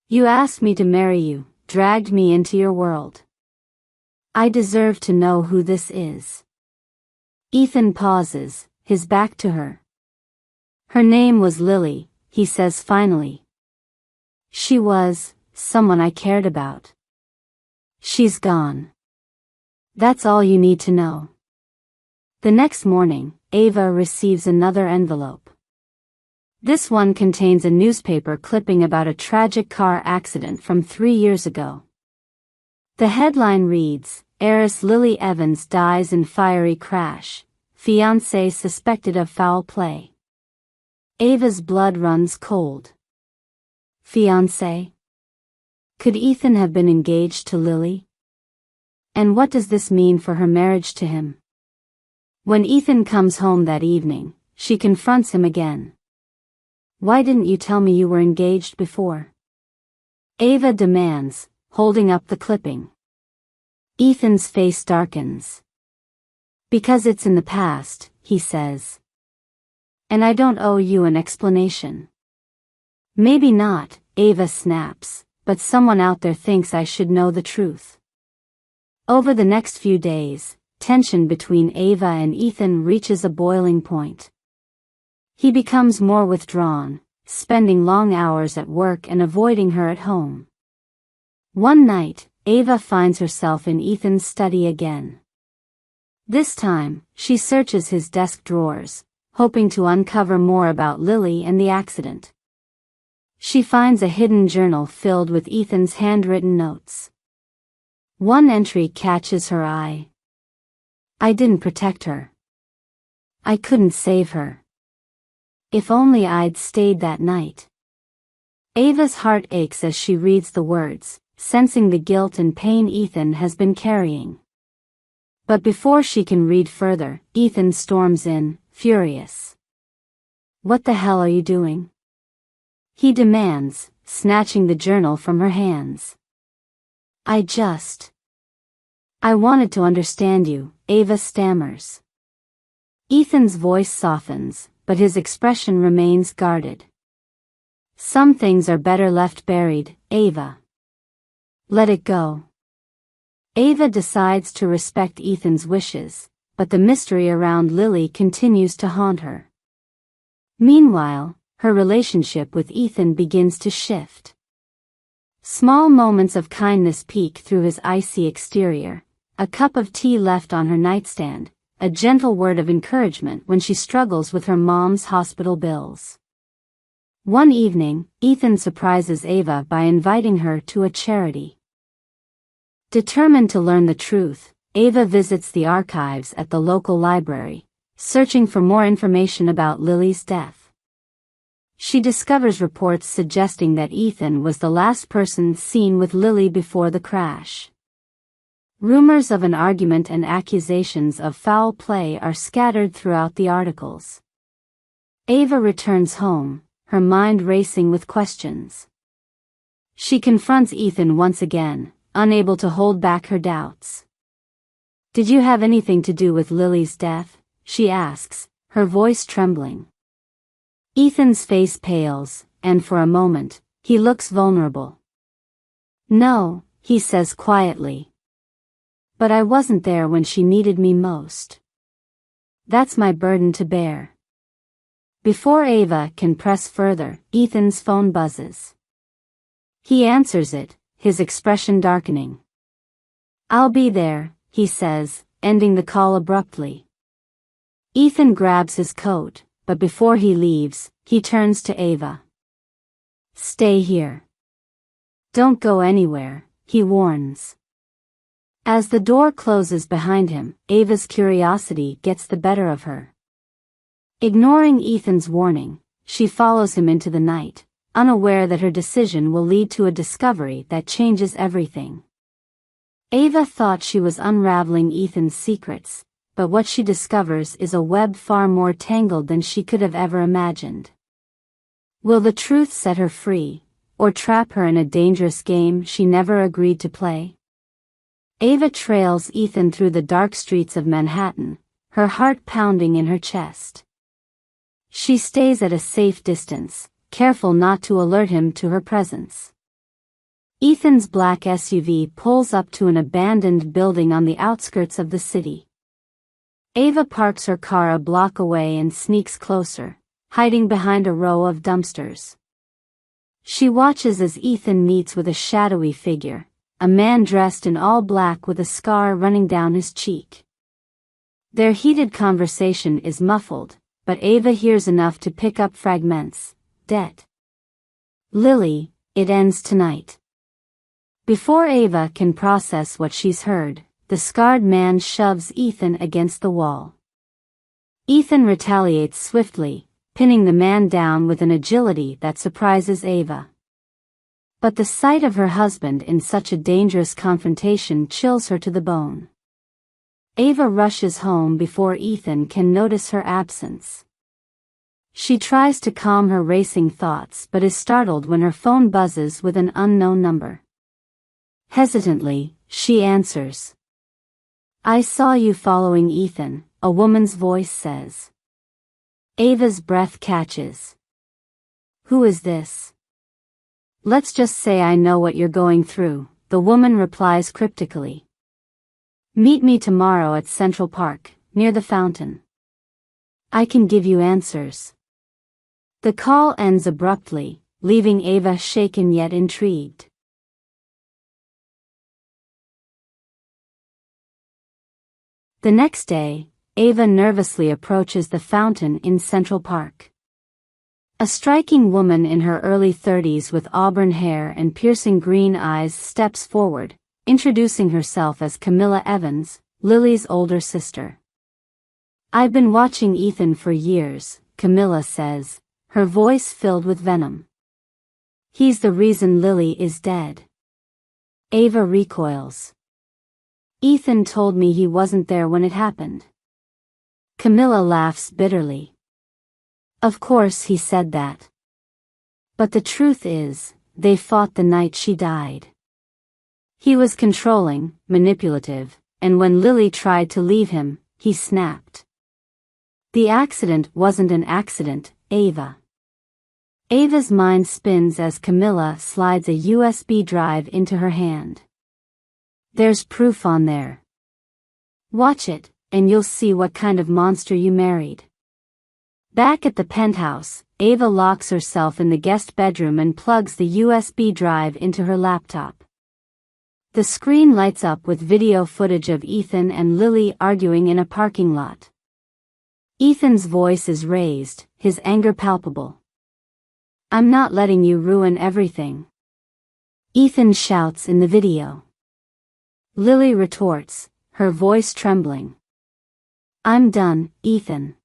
You asked me to marry you, dragged me into your world. I deserve to know who this is. Ethan pauses, his back to her. Her name was Lily, he says finally. She was someone I cared about. She's gone. That's all you need to know. The next morning, Ava receives another envelope. This one contains a newspaper clipping about a tragic car accident from 3 years ago. The headline reads, Heiress Lily Evans dies in fiery crash, fiancé suspected of foul play. Ava's blood runs cold. Fiancé? Could Ethan have been engaged to Lily? And what does this mean for her marriage to him? When Ethan comes home that evening, she confronts him again. Why didn't you tell me you were engaged before? Ava demands, holding up the clipping. Ethan's face darkens. Because it's in the past, he says. And I don't owe you an explanation. Maybe not, Ava snaps, but someone out there thinks I should know the truth. Over the next few days, tension between Ava and Ethan reaches a boiling point. He becomes more withdrawn, spending long hours at work and avoiding her at home. One night, Ava finds herself in Ethan's study again. This time, she searches his desk drawers, hoping to uncover more about Lily and the accident. She finds a hidden journal filled with Ethan's handwritten notes. One entry catches her eye. I didn't protect her. I couldn't save her. If only I'd stayed that night. Ava's heart aches as she reads the words, sensing the guilt and pain Ethan has been carrying. But before she can read further, Ethan storms in, furious. What the hell are you doing? He demands, snatching the journal from her hands. I wanted to understand you, Ava stammers. Ethan's voice softens, but his expression remains guarded. Some things are better left buried, Ava. Let it go. Ava decides to respect Ethan's wishes, but the mystery around Lily continues to haunt her. Meanwhile, her relationship with Ethan begins to shift. Small moments of kindness peek through his icy exterior, a cup of tea left on her nightstand, a gentle word of encouragement when she struggles with her mom's hospital bills. One evening, Ethan surprises Ava by inviting her to a charity. Determined to learn the truth, Ava visits the archives at the local library, searching for more information about Lily's death. She discovers reports suggesting that Ethan was the last person seen with Lily before the crash. Rumors of an argument and accusations of foul play are scattered throughout the articles. Ava returns home, her mind racing with questions. She confronts Ethan once again, unable to hold back her doubts. Did you have anything to do with Lily's death? She asks, her voice trembling. Ethan's face pales, and for a moment, he looks vulnerable. No, he says quietly. But I wasn't there when she needed me most. That's my burden to bear. Before Ava can press further, Ethan's phone buzzes. He answers it, his expression darkening. I'll be there, he says, ending the call abruptly. Ethan grabs his coat, but before he leaves, he turns to Ava. Stay here. Don't go anywhere, he warns. As the door closes behind him, Ava's curiosity gets the better of her. Ignoring Ethan's warning, she follows him into the night, unaware that her decision will lead to a discovery that changes everything. Ava thought she was unraveling Ethan's secrets, but what she discovers is a web far more tangled than she could have ever imagined. Will the truth set her free, or trap her in a dangerous game she never agreed to play? Ava trails Ethan through the dark streets of Manhattan, her heart pounding in her chest. She stays at a safe distance, careful not to alert him to her presence. Ethan's black SUV pulls up to an abandoned building on the outskirts of the city. Ava parks her car a block away and sneaks closer, hiding behind a row of dumpsters. She watches as Ethan meets with a shadowy figure, a man dressed in all black with a scar running down his cheek. Their heated conversation is muffled, but Ava hears enough to pick up fragments. Debt. Lily, it ends tonight. Before Ava can process what she's heard, the scarred man shoves Ethan against the wall. Ethan retaliates swiftly, pinning the man down with an agility that surprises Ava. But the sight of her husband in such a dangerous confrontation chills her to the bone. Ava rushes home before Ethan can notice her absence. She tries to calm her racing thoughts but is startled when her phone buzzes with an unknown number. Hesitantly, she answers. I saw you following Ethan, a woman's voice says. Ava's breath catches. Who is this? Let's just say I know what you're going through, the woman replies cryptically. Meet me tomorrow at Central Park, near the fountain. I can give you answers. The call ends abruptly, leaving Ava shaken yet intrigued. The next day, Ava nervously approaches the fountain in Central Park. A striking woman in her early 30s with auburn hair and piercing green eyes steps forward, introducing herself as Camilla Evans, Lily's older sister. I've been watching Ethan for years, Camilla says, her voice filled with venom. He's the reason Lily is dead. Ava recoils. Ethan told me he wasn't there when it happened. Camilla laughs bitterly. Of course he said that. But the truth is, they fought the night she died. He was controlling, manipulative, and when Lily tried to leave him, he snapped. The accident wasn't an accident, Ava. Ava's mind spins as Camilla slides a USB drive into her hand. There's proof on there. Watch it, and you'll see what kind of monster you married. Back at the penthouse, Ava locks herself in the guest bedroom and plugs the USB drive into her laptop. The screen lights up with video footage of Ethan and Lily arguing in a parking lot. Ethan's voice is raised, his anger palpable. I'm not letting you ruin everything. Ethan shouts in the video. Lily retorts, her voice trembling. I'm done, Ethan.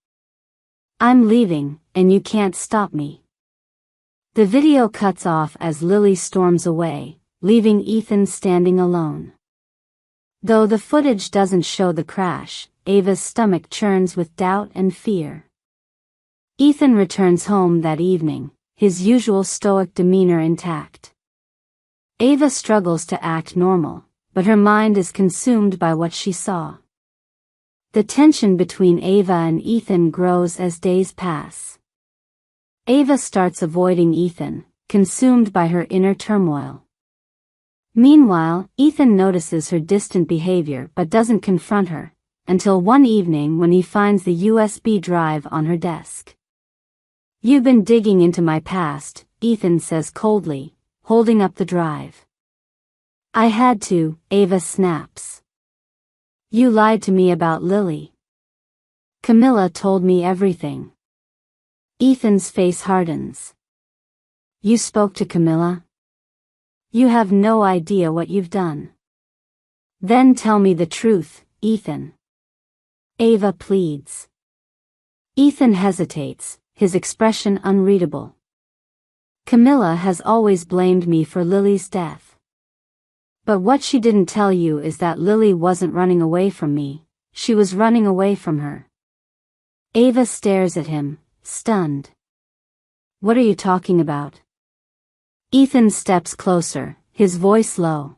I'm leaving, and you can't stop me. The video cuts off as Lily storms away, leaving Ethan standing alone. Though the footage doesn't show the crash, Ava's stomach churns with doubt and fear. Ethan returns home that evening, his usual stoic demeanor intact. Ava struggles to act normal, but her mind is consumed by what she saw. The tension between Ava and Ethan grows as days pass. Ava starts avoiding Ethan, consumed by her inner turmoil. Meanwhile, Ethan notices her distant behavior but doesn't confront her, until one evening when he finds the USB drive on her desk. "You've been digging into my past," Ethan says coldly, holding up the drive. "I had to," Ava snaps. "You lied to me about Lily. Camilla told me everything." Ethan's face hardens. "You spoke to Camilla? You have no idea what you've done." "Then tell me the truth, Ethan," Ava pleads. Ethan hesitates, his expression unreadable. "Camilla has always blamed me for Lily's death. But what she didn't tell you is that Lily wasn't running away from me, she was running away from her." Ava stares at him, stunned. "What are you talking about?" Ethan steps closer, his voice low.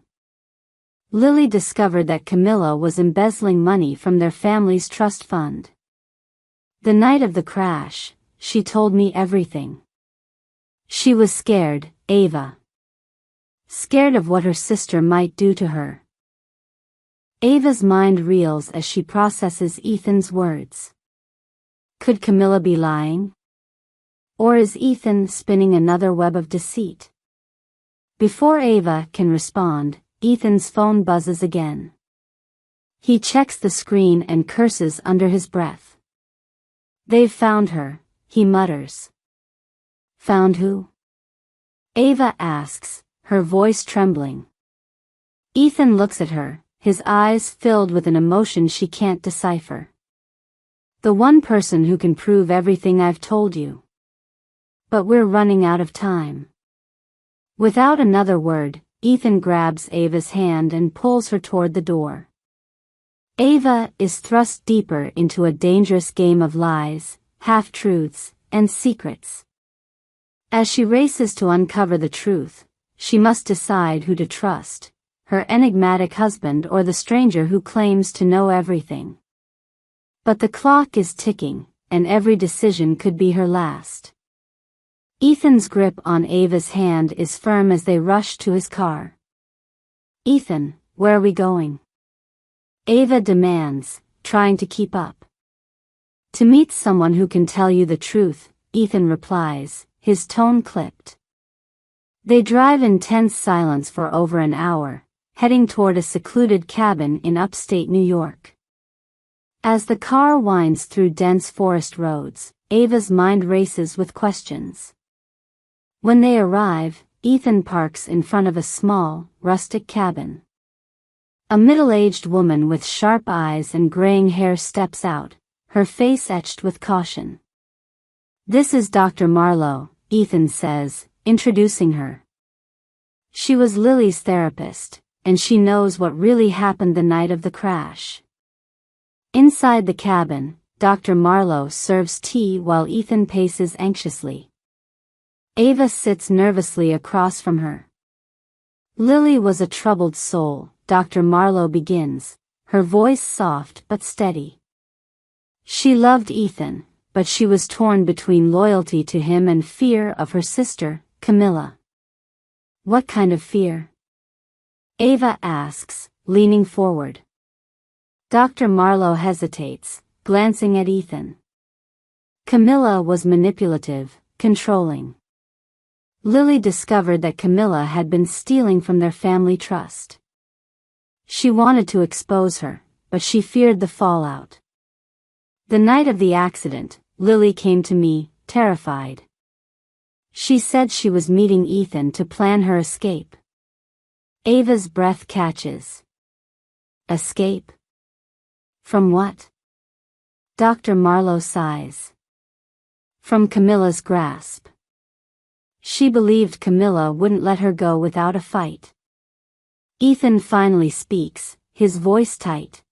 "Lily discovered that Camilla was embezzling money from their family's trust fund. The night of the crash, she told me everything. She was scared, Ava. Scared of what her sister might do to her." Ava's mind reels as she processes Ethan's words. Could Camilla be lying? Or is Ethan spinning another web of deceit? Before Ava can respond, Ethan's phone buzzes again. He checks the screen and curses under his breath. "They've found her," he mutters. "Found who?" Ava asks, her voice trembling. Ethan looks at her, his eyes filled with an emotion she can't decipher. "The one person who can prove everything I've told you. But we're running out of time." Without another word, Ethan grabs Ava's hand and pulls her toward the door. Ava is thrust deeper into a dangerous game of lies, half-truths, and secrets. As she races to uncover the truth, she must decide who to trust, her enigmatic husband or the stranger who claims to know everything. But the clock is ticking, and every decision could be her last. Ethan's grip on Ava's hand is firm as they rush to his car. "Ethan, where are we going?" Ava demands, trying to keep up. "To meet someone who can tell you the truth," Ethan replies, his tone clipped. They drive in tense silence for over an hour, heading toward a secluded cabin in upstate New York. As the car winds through dense forest roads, Ava's mind races with questions. When they arrive, Ethan parks in front of a small, rustic cabin. A middle-aged woman with sharp eyes and graying hair steps out, her face etched with caution. "This is Dr. Marlowe," Ethan says, introducing her. She was Lily's therapist, and she knows what really happened the night of the crash. Inside the cabin, Dr. Marlowe serves tea while Ethan paces anxiously. Ava sits nervously across from her. "Lily was a troubled soul," Dr. Marlowe begins, her voice soft but steady. "She loved Ethan, but she was torn between loyalty to him and fear of her sister, Camilla." "What kind of fear?" Ava asks, leaning forward. Dr. Marlowe hesitates, glancing at Ethan. "Camilla was manipulative, controlling. Lily discovered that Camilla had been stealing from their family trust. She wanted to expose her, but she feared the fallout. The night of the accident, Lily came to me, terrified. She said she was meeting Ethan to plan her escape." Ava's breath catches. "Escape? From what?" Dr. Marlowe sighs. "From Camilla's grasp. She believed Camilla wouldn't let her go without a fight." Ethan finally speaks, his voice tight.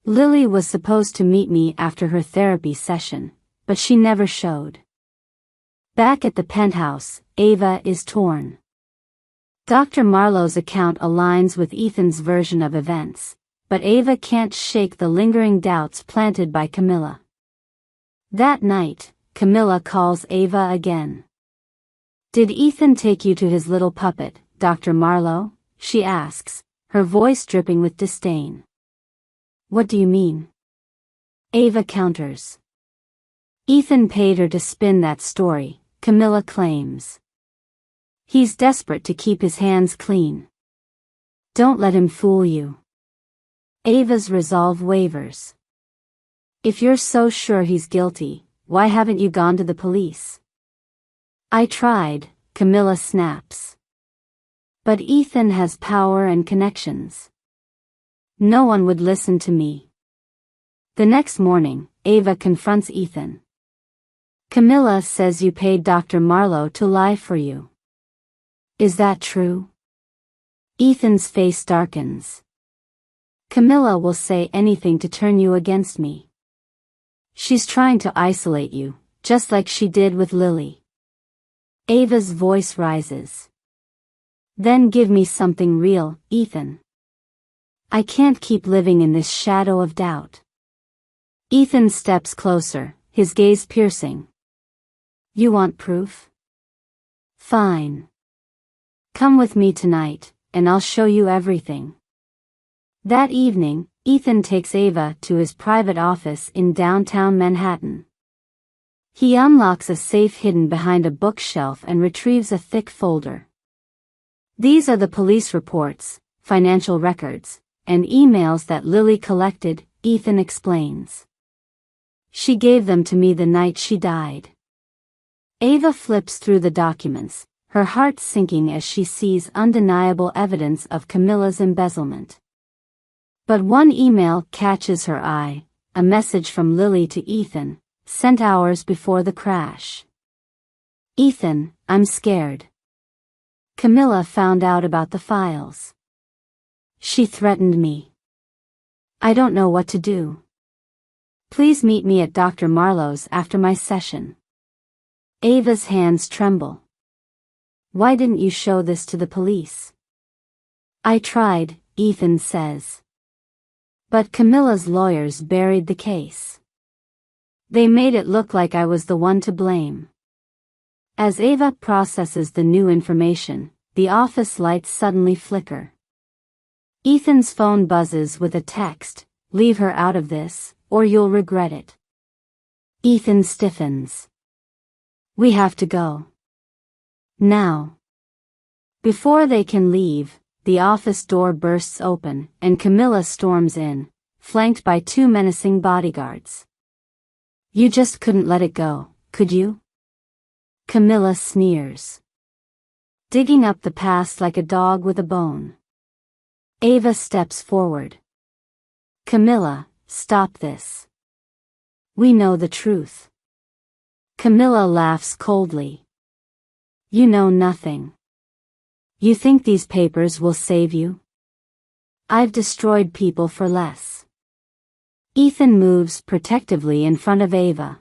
"Lily was supposed to meet me after her therapy session, but she never showed." Back at the penthouse, Ava is torn. Dr. Marlowe's account aligns with Ethan's version of events, but Ava can't shake the lingering doubts planted by Camilla. That night, Camilla calls Ava again. "Did Ethan take you to his little puppet, Dr. Marlowe?" she asks, her voice dripping with disdain. What do you mean? Ava counters. Ethan paid her to spin that story, Camilla claims. He's desperate to keep his hands clean. Don't let him fool you. Ava's resolve wavers. If you're so sure he's guilty, why haven't you gone to the police? I tried, Camilla snaps. But Ethan has power and connections. No one would listen to me. The next morning, Ava confronts Ethan. Camilla says you paid Dr. Marlowe to lie for you. Is that true? Ethan's face darkens. Camilla will say anything to turn you against me. She's trying to isolate you, just like she did with Lily. Ava's voice rises. Then give me something real, Ethan. I can't keep living in this shadow of doubt. Ethan steps closer, his gaze piercing. You want proof? Fine. Come with me tonight, and I'll show you everything. That evening, Ethan takes Ava to his private office in downtown Manhattan. He unlocks a safe hidden behind a bookshelf and retrieves a thick folder. These are the police reports, financial records, and emails that Lily collected, Ethan explains. She gave them to me the night she died. Ava flips through the documents, her heart sinking as she sees undeniable evidence of Camilla's embezzlement. But one email catches her eye, a message from Lily to Ethan, sent hours before the crash. Ethan, I'm scared. Camilla found out about the files. She threatened me. I don't know what to do. Please meet me at Dr. Marlowe's after my session. Ava's hands tremble. Why didn't you show this to the police? I tried, Ethan says. But Camilla's lawyers buried the case. They made it look like I was the one to blame. As Ava processes the new information, the office lights suddenly flicker. Ethan's phone buzzes with a text, leave her out of this, or you'll regret it. Ethan stiffens. We have to go. Now. Before they can leave, the office door bursts open, and Camilla storms in, flanked by two menacing bodyguards. You just couldn't let it go, could you? Camilla sneers. Digging up the past like a dog with a bone. Ava steps forward. Camilla, stop this. We know the truth. Camilla laughs coldly. You know nothing. You think these papers will save you? I've destroyed people for less. Ethan moves protectively in front of Ava.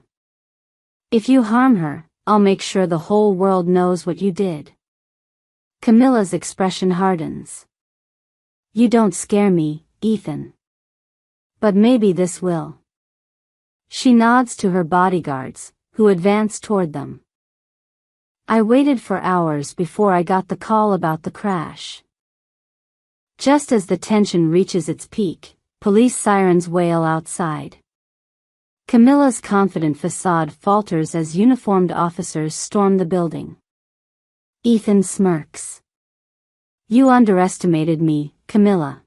If you harm her, I'll make sure the whole world knows what you did. Camilla's expression hardens. You don't scare me, Ethan. But maybe this will. She nods to her bodyguards, who advance toward them. I waited for hours before I got the call about the crash. Just as the tension reaches its peak, police sirens wail outside. Camilla's confident facade falters as uniformed officers storm the building. Ethan smirks. You underestimated me, Camilla.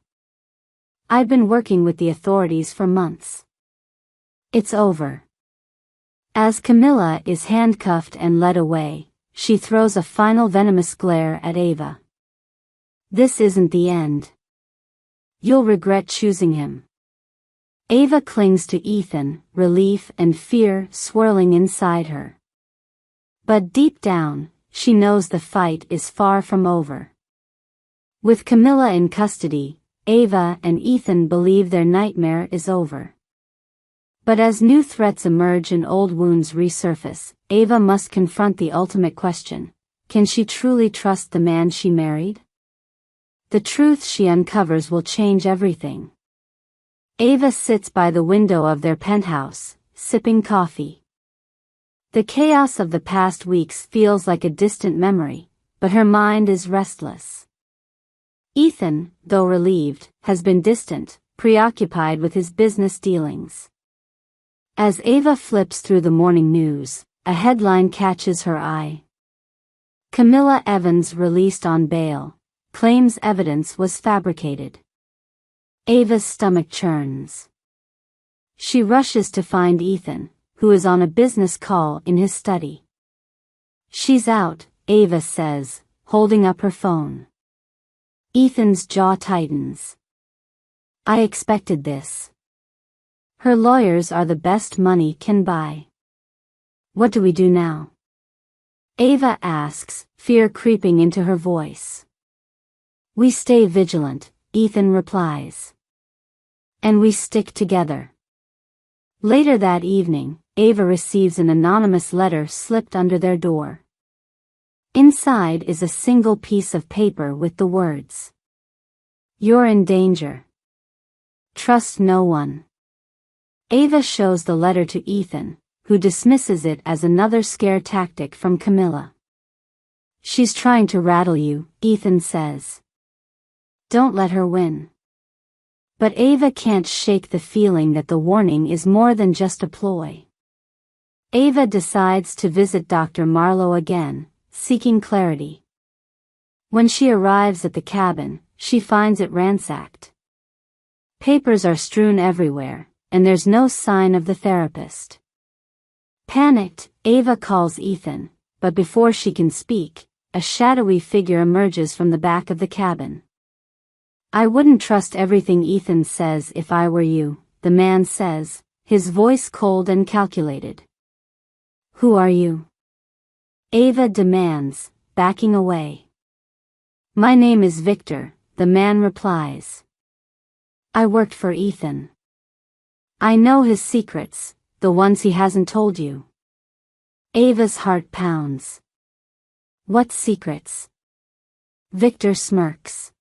I've been working with the authorities for months. It's over. As Camilla is handcuffed and led away, she throws a final venomous glare at Ava. This isn't the end. You'll regret choosing him. Ava clings to Ethan, relief and fear swirling inside her. But deep down, she knows the fight is far from over. With Camilla in custody, Ava and Ethan believe their nightmare is over. But as new threats emerge and old wounds resurface, Ava must confront the ultimate question. Can she truly trust the man she married? The truth she uncovers will change everything. Ava sits by the window of their penthouse, sipping coffee. The chaos of the past weeks feels like a distant memory, but her mind is restless. Ethan, though relieved, has been distant, preoccupied with his business dealings. As Ava flips through the morning news, a headline catches her eye. Camilla Evans released on bail, claims evidence was fabricated. Ava's stomach churns. She rushes to find Ethan, who is on a business call in his study. She's out, Ava says, holding up her phone. Ethan's jaw tightens. I expected this. Her lawyers are the best money can buy. What do we do now? Ava asks, fear creeping into her voice. We stay vigilant, Ethan replies. And we stick together. Later that evening, Ava receives an anonymous letter slipped under their door. Inside is a single piece of paper with the words, "You're in danger. Trust no one." Ava shows the letter to Ethan, who dismisses it as another scare tactic from Camilla. She's trying to rattle you, Ethan says. Don't let her win. But Ava can't shake the feeling that the warning is more than just a ploy. Ava decides to visit Dr. Marlowe again, seeking clarity. When she arrives at the cabin, she finds it ransacked. Papers are strewn everywhere, and there's no sign of the therapist. Panicked, Ava calls Ethan, but before she can speak, a shadowy figure emerges from the back of the cabin. I wouldn't trust everything Ethan says if I were you, the man says, his voice cold and calculated. Who are you? Ava demands, backing away. My name is Victor, the man replies. I worked for Ethan. I know his secrets, the ones he hasn't told you. Ava's heart pounds. What secrets? Victor smirks.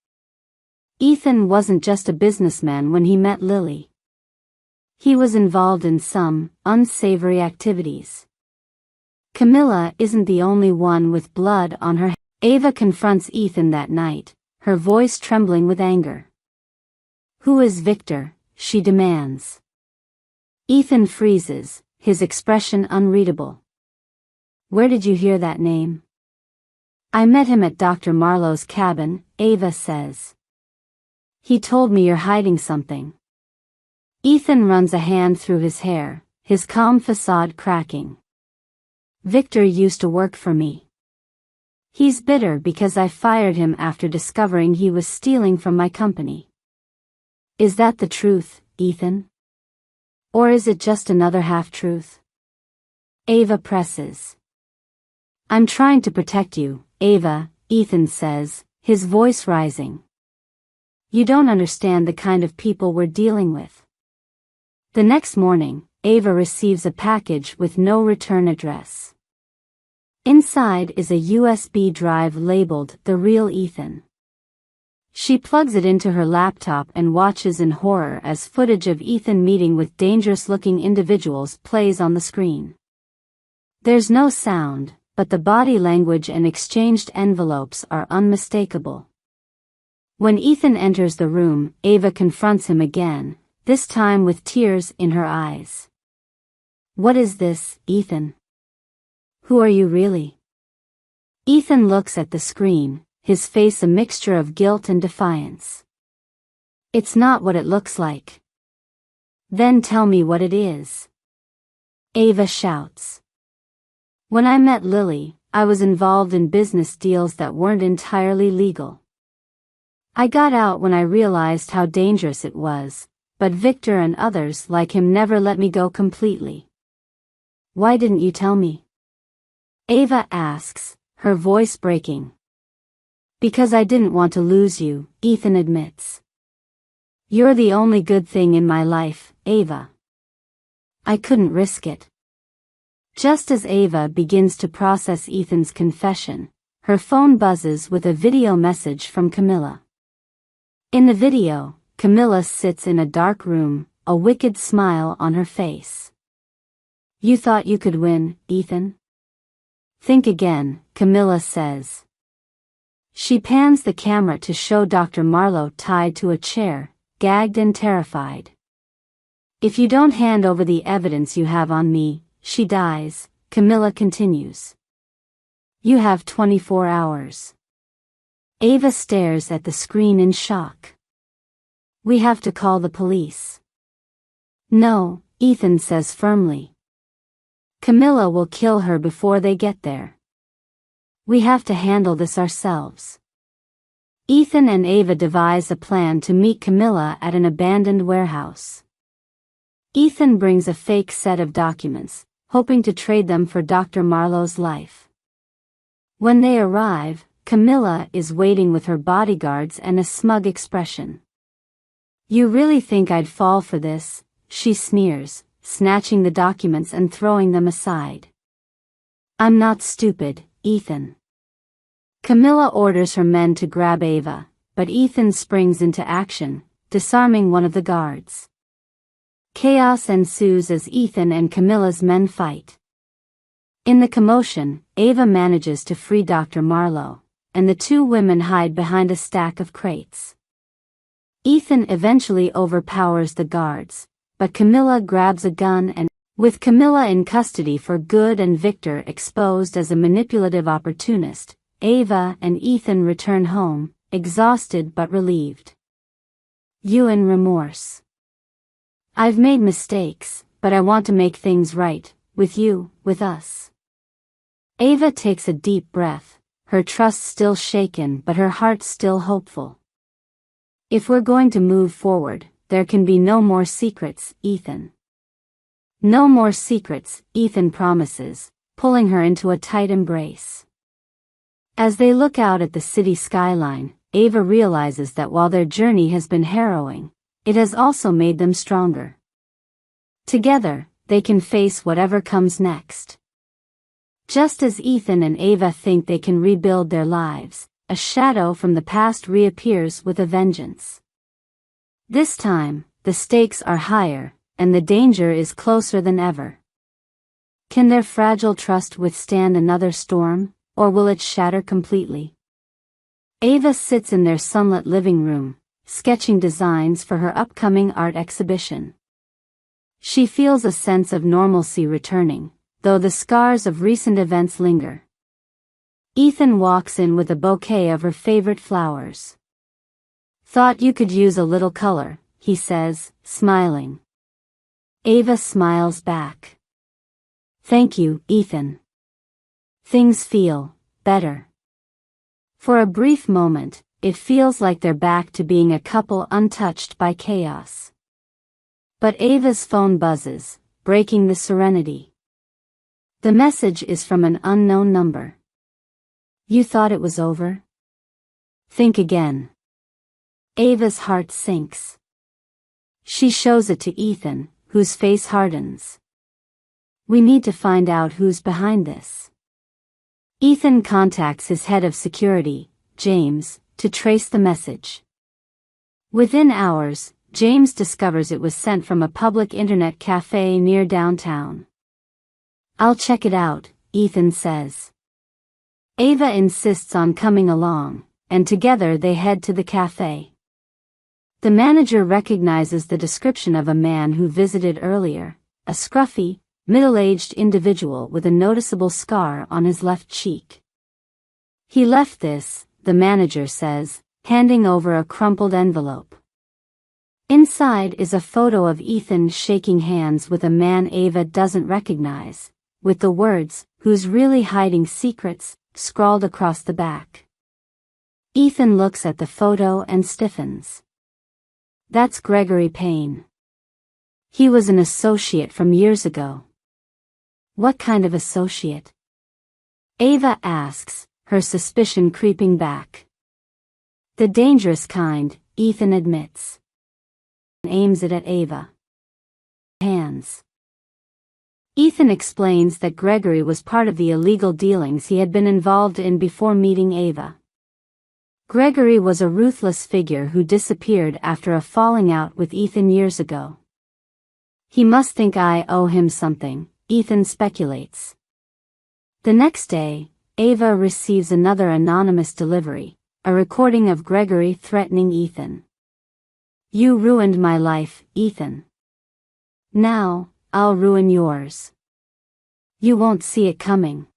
Ethan wasn't just a businessman when he met Lily. He was involved in some unsavory activities. Camilla isn't the only one with blood on her hands. Ava confronts Ethan that night, her voice trembling with anger. Who is Victor? She demands. Ethan freezes, his expression unreadable. Where did you hear that name? I met him at Dr. Marlowe's cabin, Ava says. He told me you're hiding something. Ethan runs a hand through his hair, his calm facade cracking. Victor used to work for me. He's bitter because I fired him after discovering he was stealing from my company. Is that the truth, Ethan? Or is it just another half-truth? Ava presses. I'm trying to protect you, Ava, Ethan says, his voice rising. You don't understand the kind of people we're dealing with. The next morning, Ava receives a package with no return address. Inside is a USB drive labeled The Real Ethan. She plugs it into her laptop and watches in horror as footage of Ethan meeting with dangerous-looking individuals plays on the screen. There's no sound, but the body language and exchanged envelopes are unmistakable. When Ethan enters the room, Ava confronts him again, this time with tears in her eyes. What is this, Ethan? Who are you really? Ethan looks at the screen, his face a mixture of guilt and defiance. It's not what it looks like. Then tell me what it is. Ava shouts. When I met Lily, I was involved in business deals that weren't entirely legal. I got out when I realized how dangerous it was, but Victor and others like him never let me go completely. Why didn't you tell me? Ava asks, her voice breaking. Because I didn't want to lose you, Ethan admits. You're the only good thing in my life, Ava. I couldn't risk it. Just as Ava begins to process Ethan's confession, her phone buzzes with a video message from Camilla. In the video, Camilla sits in a dark room, a wicked smile on her face. You thought you could win, Ethan? Think again, Camilla says. She pans the camera to show Dr. Marlowe tied to a chair, gagged and terrified. If you don't hand over the evidence you have on me, she dies, Camilla continues. You have 24 hours. Ava stares at the screen in shock. We have to call the police. No, Ethan says firmly. Camilla will kill her before they get there. We have to handle this ourselves. Ethan and Ava devise a plan to meet Camilla at an abandoned warehouse. Ethan brings a fake set of documents, hoping to trade them for Dr. Marlowe's life. When they arrive, Camilla is waiting with her bodyguards and a smug expression. You really think I'd fall for this? She sneers, snatching the documents and throwing them aside. I'm not stupid, Ethan. Camilla orders her men to grab Ava, but Ethan springs into action, disarming one of the guards. Chaos ensues as Ethan and Camilla's men fight. In the commotion, Ava manages to free Dr. Marlowe, and the two women hide behind a stack of crates. Ethan eventually overpowers the guards, but Camilla grabs a gun and, with Camilla in custody for good and Victor exposed as a manipulative opportunist, Ava and Ethan return home, exhausted but relieved. You in remorse. I've made mistakes, but I want to make things right, with you, with us. Ava takes a deep breath, her trust still shaken but her heart still hopeful. If we're going to move forward, there can be no more secrets, Ethan. No more secrets, Ethan promises, pulling her into a tight embrace. As they look out at the city skyline, Ava realizes that while their journey has been harrowing, it has also made them stronger. Together, they can face whatever comes next. Just as Ethan and Ava think they can rebuild their lives, a shadow from the past reappears with a vengeance. This time, the stakes are higher, and the danger is closer than ever. Can their fragile trust withstand another storm, or will it shatter completely? Ava sits in their sunlit living room, sketching designs for her upcoming art exhibition. She feels a sense of normalcy returning, though the scars of recent events linger. Ethan walks in with a bouquet of her favorite flowers. Thought you could use a little color, he says, smiling. Ava smiles back. Thank you, Ethan. Things feel better. For a brief moment, it feels like they're back to being a couple untouched by chaos. But Ava's phone buzzes, breaking the serenity. The message is from an unknown number. You thought it was over? Think again. Ava's heart sinks. She shows it to Ethan, whose face hardens. We need to find out who's behind this. Ethan contacts his head of security, James, to trace the message. Within hours, James discovers it was sent from a public internet cafe near downtown. I'll check it out, Ethan says. Ava insists on coming along, and together they head to the cafe. The manager recognizes the description of a man who visited earlier, a scruffy, middle-aged individual with a noticeable scar on his left cheek. He left this, the manager says, handing over a crumpled envelope. Inside is a photo of Ethan shaking hands with a man Ava doesn't recognize, with the words, "Who's really hiding secrets," scrawled across the back. Ethan looks at the photo and stiffens. That's Gregory Payne. He was an associate from years ago. What kind of associate? Ava asks, her suspicion creeping back. The dangerous kind, Ethan admits. Aims it at Ava. Hands. Ethan explains that Gregory was part of the illegal dealings he had been involved in before meeting Ava. Gregory was a ruthless figure who disappeared after a falling out with Ethan years ago. He must think I owe him something, Ethan speculates. The next day, Ava receives another anonymous delivery, a recording of Gregory threatening Ethan. "You ruined my life, Ethan. Now, I'll ruin yours. You won't see it coming."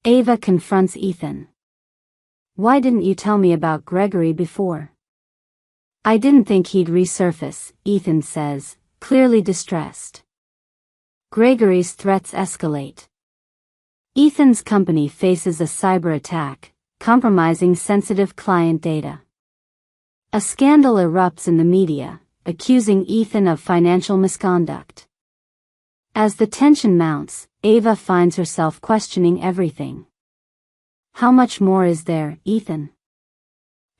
Ava confronts Ethan. "Why didn't you tell me about Gregory before?" "I didn't think he'd resurface," Ethan says, clearly distressed. Gregory's threats escalate. Ethan's company faces a cyber attack, compromising sensitive client data. A scandal erupts in the media, accusing Ethan of financial misconduct. As the tension mounts, Ava finds herself questioning everything. How much more is there, Ethan?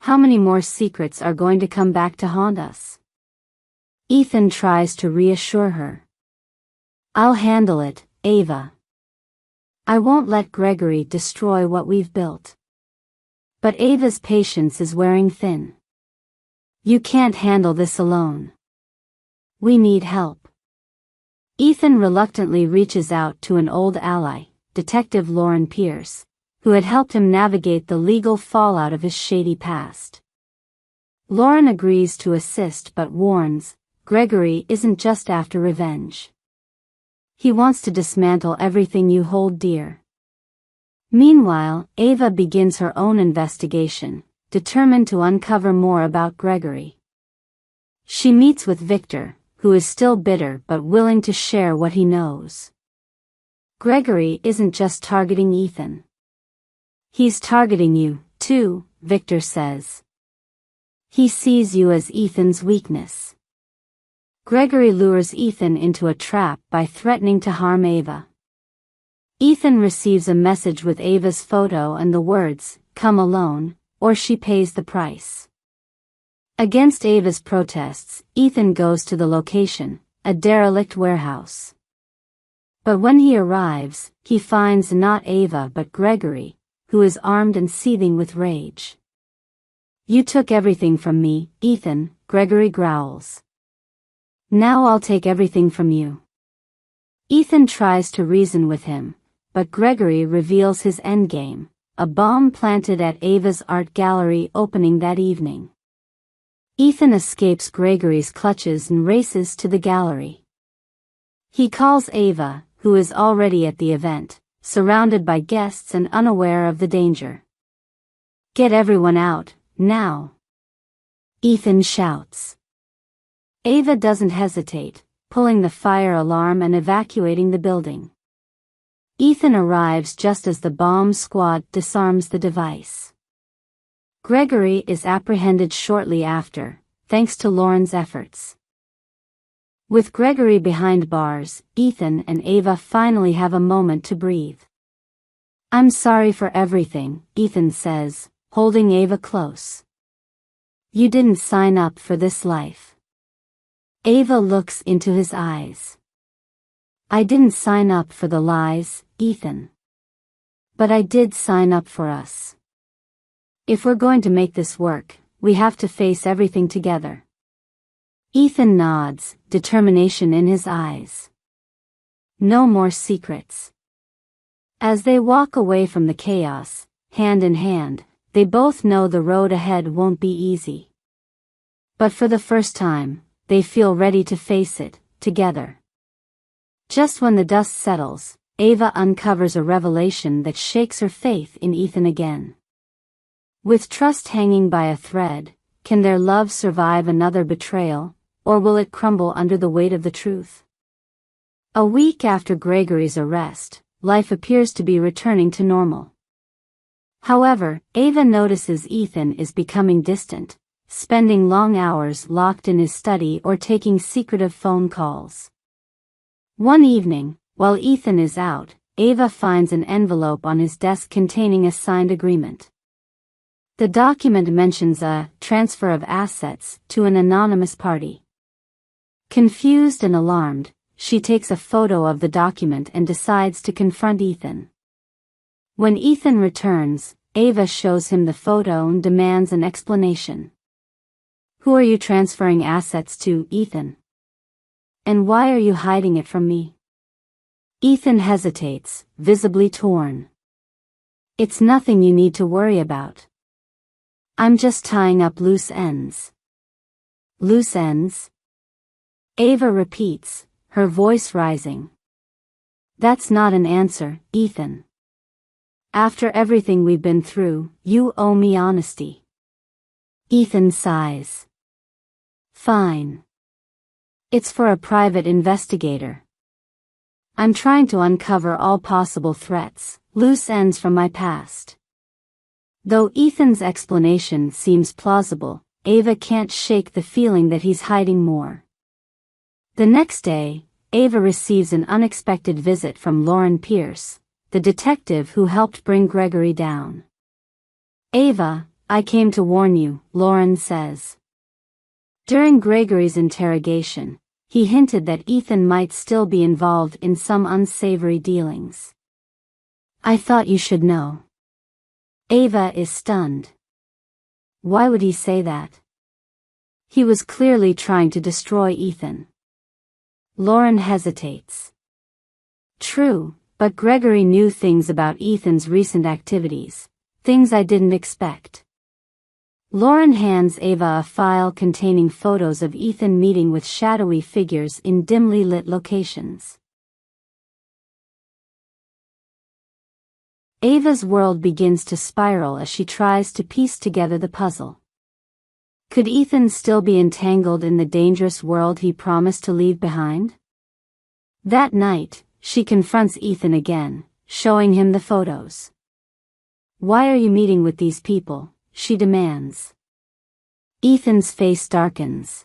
How many more secrets are going to come back to haunt us? Ethan tries to reassure her. "I'll handle it, Ava. I won't let Gregory destroy what we've built." But Ava's patience is wearing thin. "You can't handle this alone. We need help." Ethan reluctantly reaches out to an old ally, Detective Lauren Pierce, who had helped him navigate the legal fallout of his shady past. Lauren agrees to assist but warns, Gregory isn't just after revenge. He wants to dismantle everything you hold dear. Meanwhile, Ava begins her own investigation, determined to uncover more about Gregory. She meets with Victor, who is still bitter but willing to share what he knows. Gregory isn't just targeting Ethan. He's targeting you, too, Victor says. He sees you as Ethan's weakness. Gregory lures Ethan into a trap by threatening to harm Ava. Ethan receives a message with Ava's photo and the words, "Come alone, or she pays the price." Against Ava's protests, Ethan goes to the location, a derelict warehouse. But when he arrives, he finds not Ava but Gregory, who is armed and seething with rage. "You took everything from me, Ethan," Gregory growls. "Now I'll take everything from you." Ethan tries to reason with him, but Gregory reveals his endgame, a bomb planted at Ava's art gallery opening that evening. Ethan escapes Gregory's clutches and races to the gallery. He calls Ava, who is already at the event, surrounded by guests and unaware of the danger. "Get everyone out, now!" Ethan shouts. Ava doesn't hesitate, pulling the fire alarm and evacuating the building. Ethan arrives just as the bomb squad disarms the device. Gregory is apprehended shortly after, thanks to Lauren's efforts. With Gregory behind bars, Ethan and Ava finally have a moment to breathe. "I'm sorry for everything," Ethan says, holding Ava close. "You didn't sign up for this life." Ava looks into his eyes. "I didn't sign up for the lies, Ethan. But I did sign up for us. If we're going to make this work, we have to face everything together." Ethan nods, determination in his eyes. No more secrets. As they walk away from the chaos, hand in hand, they both know the road ahead won't be easy. But for the first time, they feel ready to face it, together. Just when the dust settles, Ava uncovers a revelation that shakes her faith in Ethan again. With trust hanging by a thread, can their love survive another betrayal, or will it crumble under the weight of the truth? A week after Gregory's arrest, life appears to be returning to normal. However, Ava notices Ethan is becoming distant, spending long hours locked in his study or taking secretive phone calls. One evening, while Ethan is out, Ava finds an envelope on his desk containing a signed agreement. The document mentions a transfer of assets to an anonymous party. Confused and alarmed, she takes a photo of the document and decides to confront Ethan. When Ethan returns, Ava shows him the photo and demands an explanation. "Who are you transferring assets to, Ethan? And why are you hiding it from me?" Ethan hesitates, visibly torn. "It's nothing you need to worry about." I'm just tying up loose ends. Loose ends? Ava repeats, her voice rising. That's not an answer, Ethan. After everything we've been through, you owe me honesty. Ethan sighs. Fine. It's for a private investigator. I'm trying to uncover all possible threats, loose ends from my past. Though Ethan's explanation seems plausible, Ava can't shake the feeling that he's hiding more. The next day, Ava receives an unexpected visit from Lauren Pierce, the detective who helped bring Gregory down. Ava, I came to warn you, Lauren says. During Gregory's interrogation, he hinted that Ethan might still be involved in some unsavory dealings. I thought you should know. Ava is stunned. Why would he say that? He was clearly trying to destroy Ethan. Lauren hesitates. True, but Gregory knew things about Ethan's recent activities, things I didn't expect. Lauren hands Ava a file containing photos of Ethan meeting with shadowy figures in dimly lit locations. Ava's world begins to spiral as she tries to piece together the puzzle. Could Ethan still be entangled in the dangerous world he promised to leave behind? That night, she confronts Ethan again, showing him the photos. Why are you meeting with these people? She demands. Ethan's face darkens.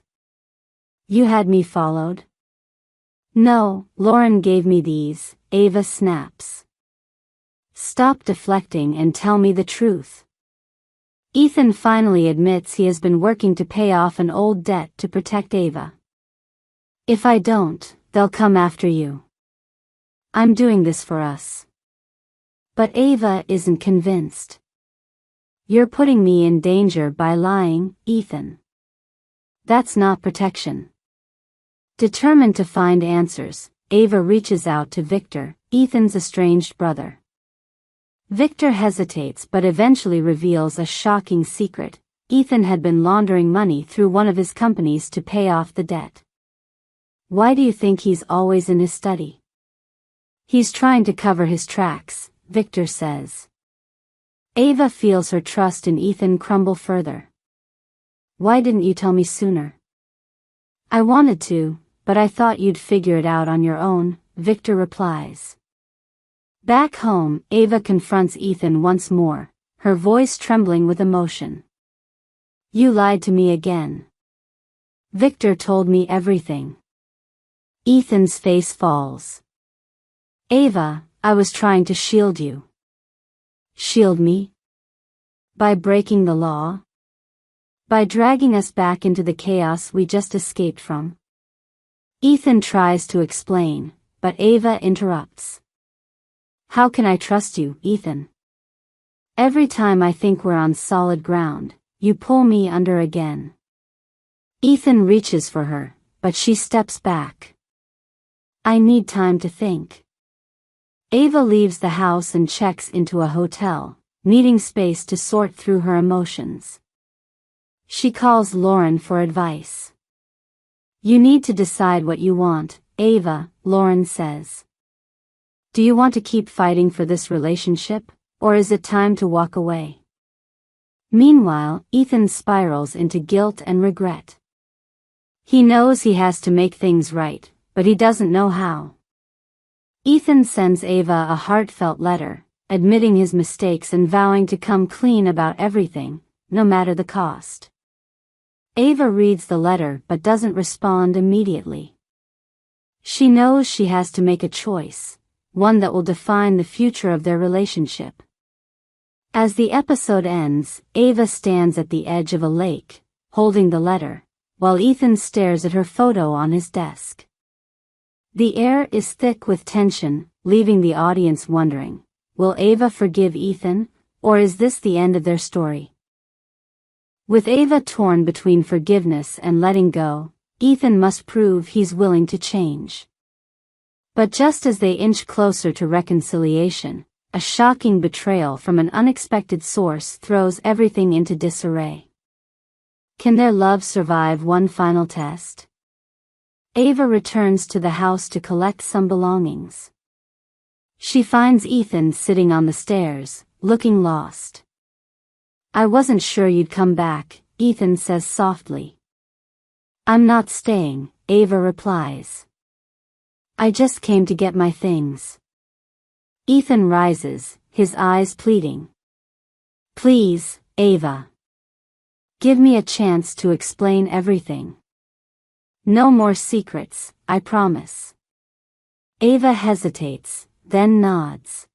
You had me followed? No, Lauren gave me these, Ava snaps. Stop deflecting and tell me the truth. Ethan finally admits he has been working to pay off an old debt to protect Ava. If I don't, they'll come after you. I'm doing this for us. But Ava isn't convinced. You're putting me in danger by lying, Ethan. That's not protection. Determined to find answers, Ava reaches out to Victor, Ethan's estranged brother. Victor hesitates but eventually reveals a shocking secret. Ethan had been laundering money through one of his companies to pay off the debt. Why do you think he's always in his study? He's trying to cover his tracks, Victor says. Ava feels her trust in Ethan crumble further. Why didn't you tell me sooner? I wanted to, but I thought you'd figure it out on your own, Victor replies. Back home, Ava confronts Ethan once more, her voice trembling with emotion. You lied to me again. Victor told me everything. Ethan's face falls. Ava, I was trying to shield you. Shield me? By breaking the law? By dragging us back into the chaos we just escaped from? Ethan tries to explain, but Ava interrupts. How can I trust you, Ethan? Every time I think we're on solid ground, you pull me under again. Ethan reaches for her, but she steps back. I need time to think. Ava leaves the house and checks into a hotel, needing space to sort through her emotions. She calls Lauren for advice. You need to decide what you want, Ava, Lauren says. Do you want to keep fighting for this relationship, or is it time to walk away? Meanwhile, Ethan spirals into guilt and regret. He knows he has to make things right, but he doesn't know how. Ethan sends Ava a heartfelt letter, admitting his mistakes and vowing to come clean about everything, no matter the cost. Ava reads the letter but doesn't respond immediately. She knows she has to make a choice, one that will define the future of their relationship. As the episode ends, Ava stands at the edge of a lake, holding the letter, while Ethan stares at her photo on his desk. The air is thick with tension, leaving the audience wondering, will Ava forgive Ethan, or is this the end of their story? With Ava torn between forgiveness and letting go, Ethan must prove he's willing to change. But just as they inch closer to reconciliation, a shocking betrayal from an unexpected source throws everything into disarray. Can their love survive one final test? Ava returns to the house to collect some belongings. She finds Ethan sitting on the stairs, looking lost. "I wasn't sure you'd come back," Ethan says softly. "I'm not staying," Ava replies. "I just came to get my things." Ethan rises, his eyes pleading. "Please, Ava. Give me a chance to explain everything. No more secrets, I promise." Ava hesitates, then nods.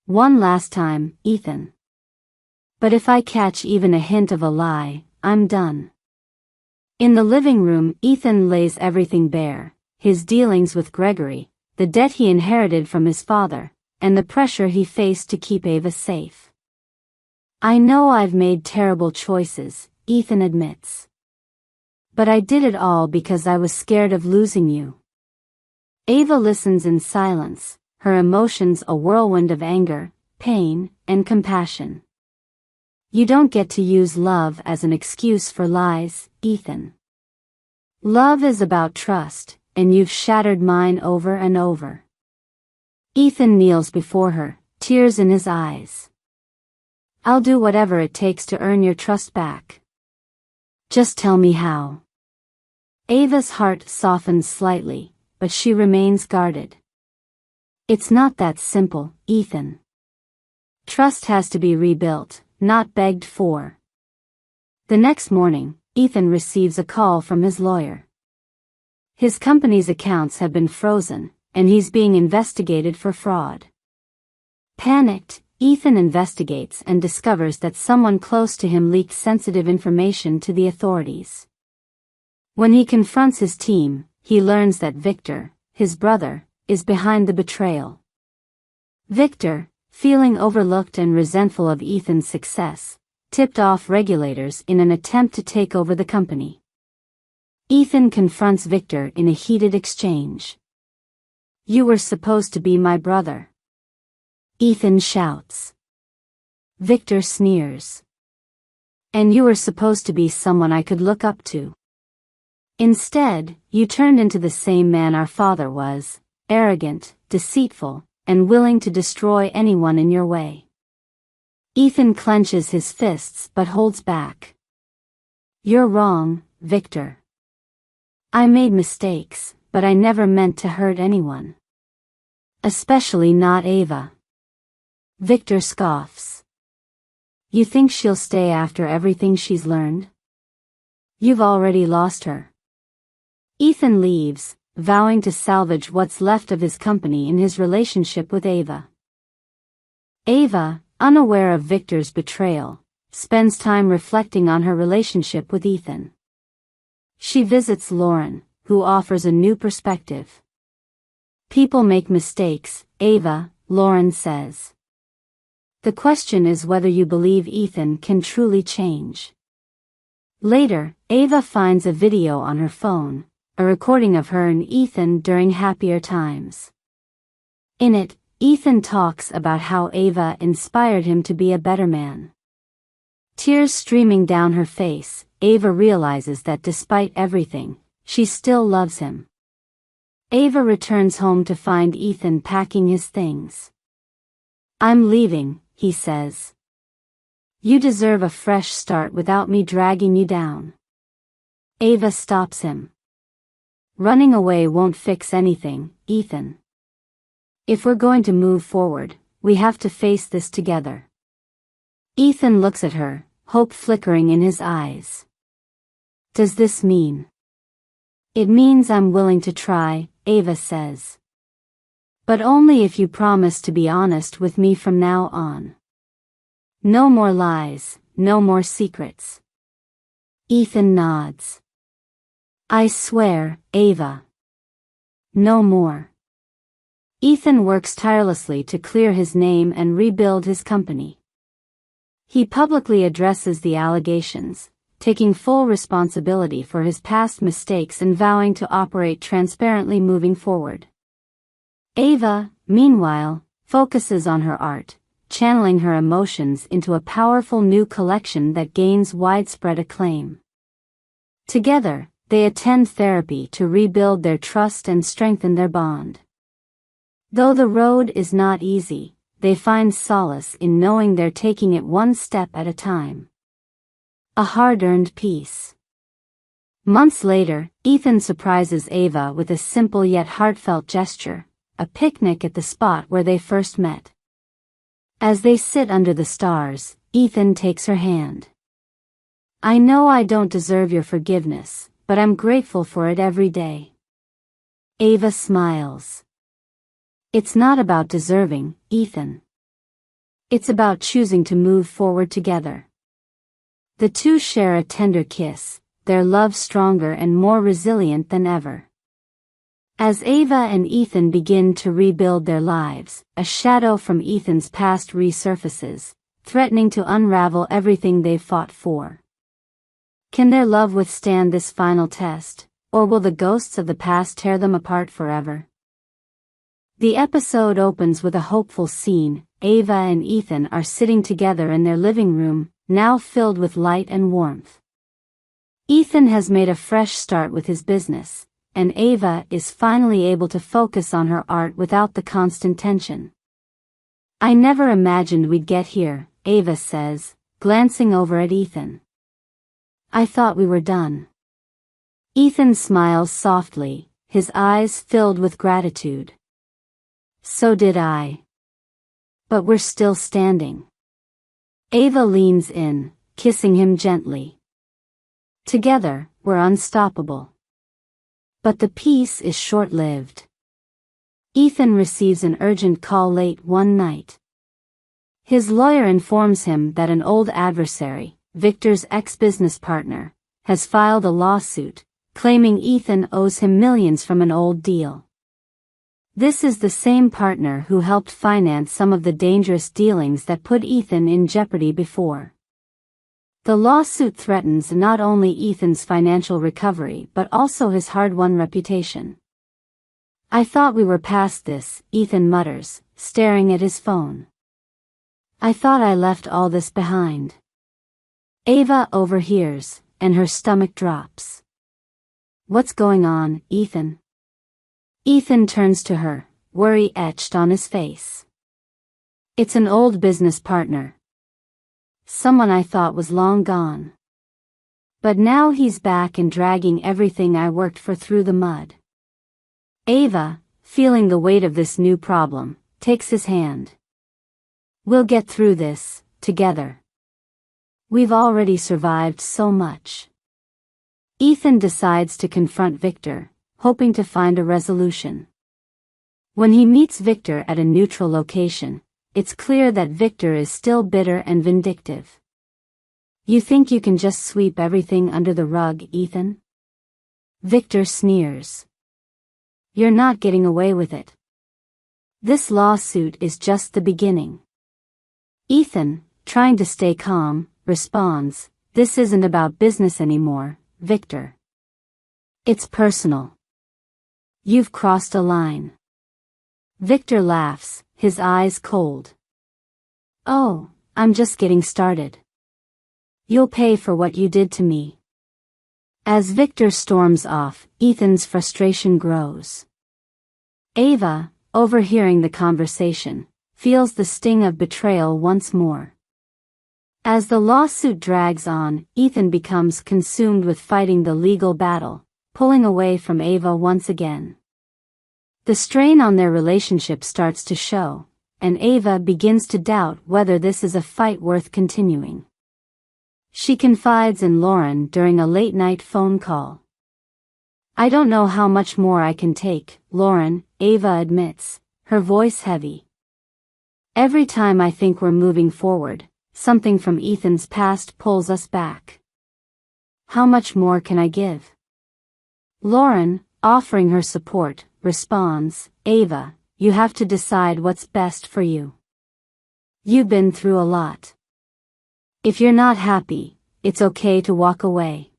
"One last time, Ethan. But if I catch even a hint of a lie, I'm done." In the living room, Ethan lays everything bare: his dealings with Gregory, the debt he inherited from his father, and the pressure he faced to keep Ava safe. "I know I've made terrible choices," Ethan admits. "But I did it all because I was scared of losing you." Ava listens in silence, her emotions a whirlwind of anger, pain, and compassion. "You don't get to use love as an excuse for lies, Ethan. Love is about trust, and you've shattered mine over and over." Ethan kneels before her, tears in his eyes. "I'll do whatever it takes to earn your trust back. Just tell me how." Ava's heart softens slightly, but she remains guarded. "It's not that simple, Ethan. Trust has to be rebuilt, not begged for." The next morning, Ethan receives a call from his lawyer. His company's accounts have been frozen, and he's being investigated for fraud. Panicked, Ethan investigates and discovers that someone close to him leaked sensitive information to the authorities. When he confronts his team, he learns that Victor, his brother, is behind the betrayal. Victor, feeling overlooked and resentful of Ethan's success, tipped off regulators in an attempt to take over the company. Ethan confronts Victor in a heated exchange. "You were supposed to be my brother," Ethan shouts. Victor sneers. "And you were supposed to be someone I could look up to. Instead, you turned into the same man our father was, arrogant, deceitful, and willing to destroy anyone in your way." Ethan clenches his fists but holds back. "You're wrong, Victor. I made mistakes, but I never meant to hurt anyone. Especially not Ava." Victor scoffs. "You think she'll stay after everything she's learned? You've already lost her." Ethan leaves, vowing to salvage what's left of his company in his relationship with Ava. Ava, unaware of Victor's betrayal, spends time reflecting on her relationship with Ethan. She visits Lauren, who offers a new perspective. "People make mistakes, Ava," Lauren says. "The question is whether you believe Ethan can truly change." Later, Ava finds a video on her phone, a recording of her and Ethan during happier times. In it, Ethan talks about how Ava inspired him to be a better man. Tears streaming down her face, Ava realizes that despite everything, she still loves him. Ava returns home to find Ethan packing his things. "I'm leaving," he says. "You deserve a fresh start without me dragging you down." Ava stops him. "Running away won't fix anything, Ethan. If we're going to move forward, we have to face this together." Ethan looks at her, hope flickering in his eyes. "Does this mean?" "It means I'm willing to try," Ava says. "But only if you promise to be honest with me from now on. No more lies, no more secrets." Ethan nods. "I swear, Ava. No more." Ethan works tirelessly to clear his name and rebuild his company. He publicly addresses the allegations, taking full responsibility for his past mistakes and vowing to operate transparently moving forward. Ava, meanwhile, focuses on her art, channeling her emotions into a powerful new collection that gains widespread acclaim. Together, they attend therapy to rebuild their trust and strengthen their bond. Though the road is not easy, they find solace in knowing they're taking it one step at a time. A hard-earned peace. Months later, Ethan surprises Ava with a simple yet heartfelt gesture, a picnic at the spot where they first met. As they sit under the stars, Ethan takes her hand. "I know I don't deserve your forgiveness, but I'm grateful for it every day." Ava smiles. "It's not about deserving, Ethan. It's about choosing to move forward together." The two share a tender kiss, their love stronger and more resilient than ever. As Ava and Ethan begin to rebuild their lives, a shadow from Ethan's past resurfaces, threatening to unravel everything they've fought for. Can their love withstand this final test, or will the ghosts of the past tear them apart forever? The episode opens with a hopeful scene. Ava and Ethan are sitting together in their living room, now filled with light and warmth. Ethan has made a fresh start with his business, and Ava is finally able to focus on her art without the constant tension. "I never imagined we'd get here," Ava says, glancing over at Ethan. "I thought we were done." Ethan smiles softly, his eyes filled with gratitude. "So did I. But we're still standing." Ava leans in, kissing him gently. "Together, we're unstoppable." But the peace is short-lived. Ethan receives an urgent call late one night. His lawyer informs him that an old adversary, Victor's ex-business partner, has filed a lawsuit, claiming Ethan owes him millions from an old deal. This is the same partner who helped finance some of the dangerous dealings that put Ethan in jeopardy before. The lawsuit threatens not only Ethan's financial recovery but also his hard-won reputation. "I thought we were past this," Ethan mutters, staring at his phone. "I thought I left all this behind." Ava overhears, and her stomach drops. "What's going on, Ethan?" Ethan turns to her, worry etched on his face. "It's an old business partner. Someone I thought was long gone. But now he's back and dragging everything I worked for through the mud." Ava, feeling the weight of this new problem, takes his hand. "We'll get through this, together. We've already survived so much." Ethan decides to confront Victor, hoping to find a resolution. When he meets Victor at a neutral location, it's clear that Victor is still bitter and vindictive. "You think you can just sweep everything under the rug, Ethan?" Victor sneers. "You're not getting away with it. This lawsuit is just the beginning." Ethan, trying to stay calm, responds, "This isn't about business anymore, Victor. It's personal. You've crossed a line." Victor laughs, his eyes cold. "Oh, I'm just getting started. You'll pay for what you did to me." As Victor storms off, Ethan's frustration grows. Ava, overhearing the conversation, feels the sting of betrayal once more. As the lawsuit drags on, Ethan becomes consumed with fighting the legal battle, pulling away from Ava once again. The strain on their relationship starts to show, and Ava begins to doubt whether this is a fight worth continuing. She confides in Lauren during a late-night phone call. "I don't know how much more I can take, Lauren," Ava admits, her voice heavy. "Every time I think we're moving forward, something from Ethan's past pulls us back. How much more can I give?" Lauren, offering her support, responds, "Ava, you have to decide what's best for you. You've been through a lot. If you're not happy, it's okay to walk away."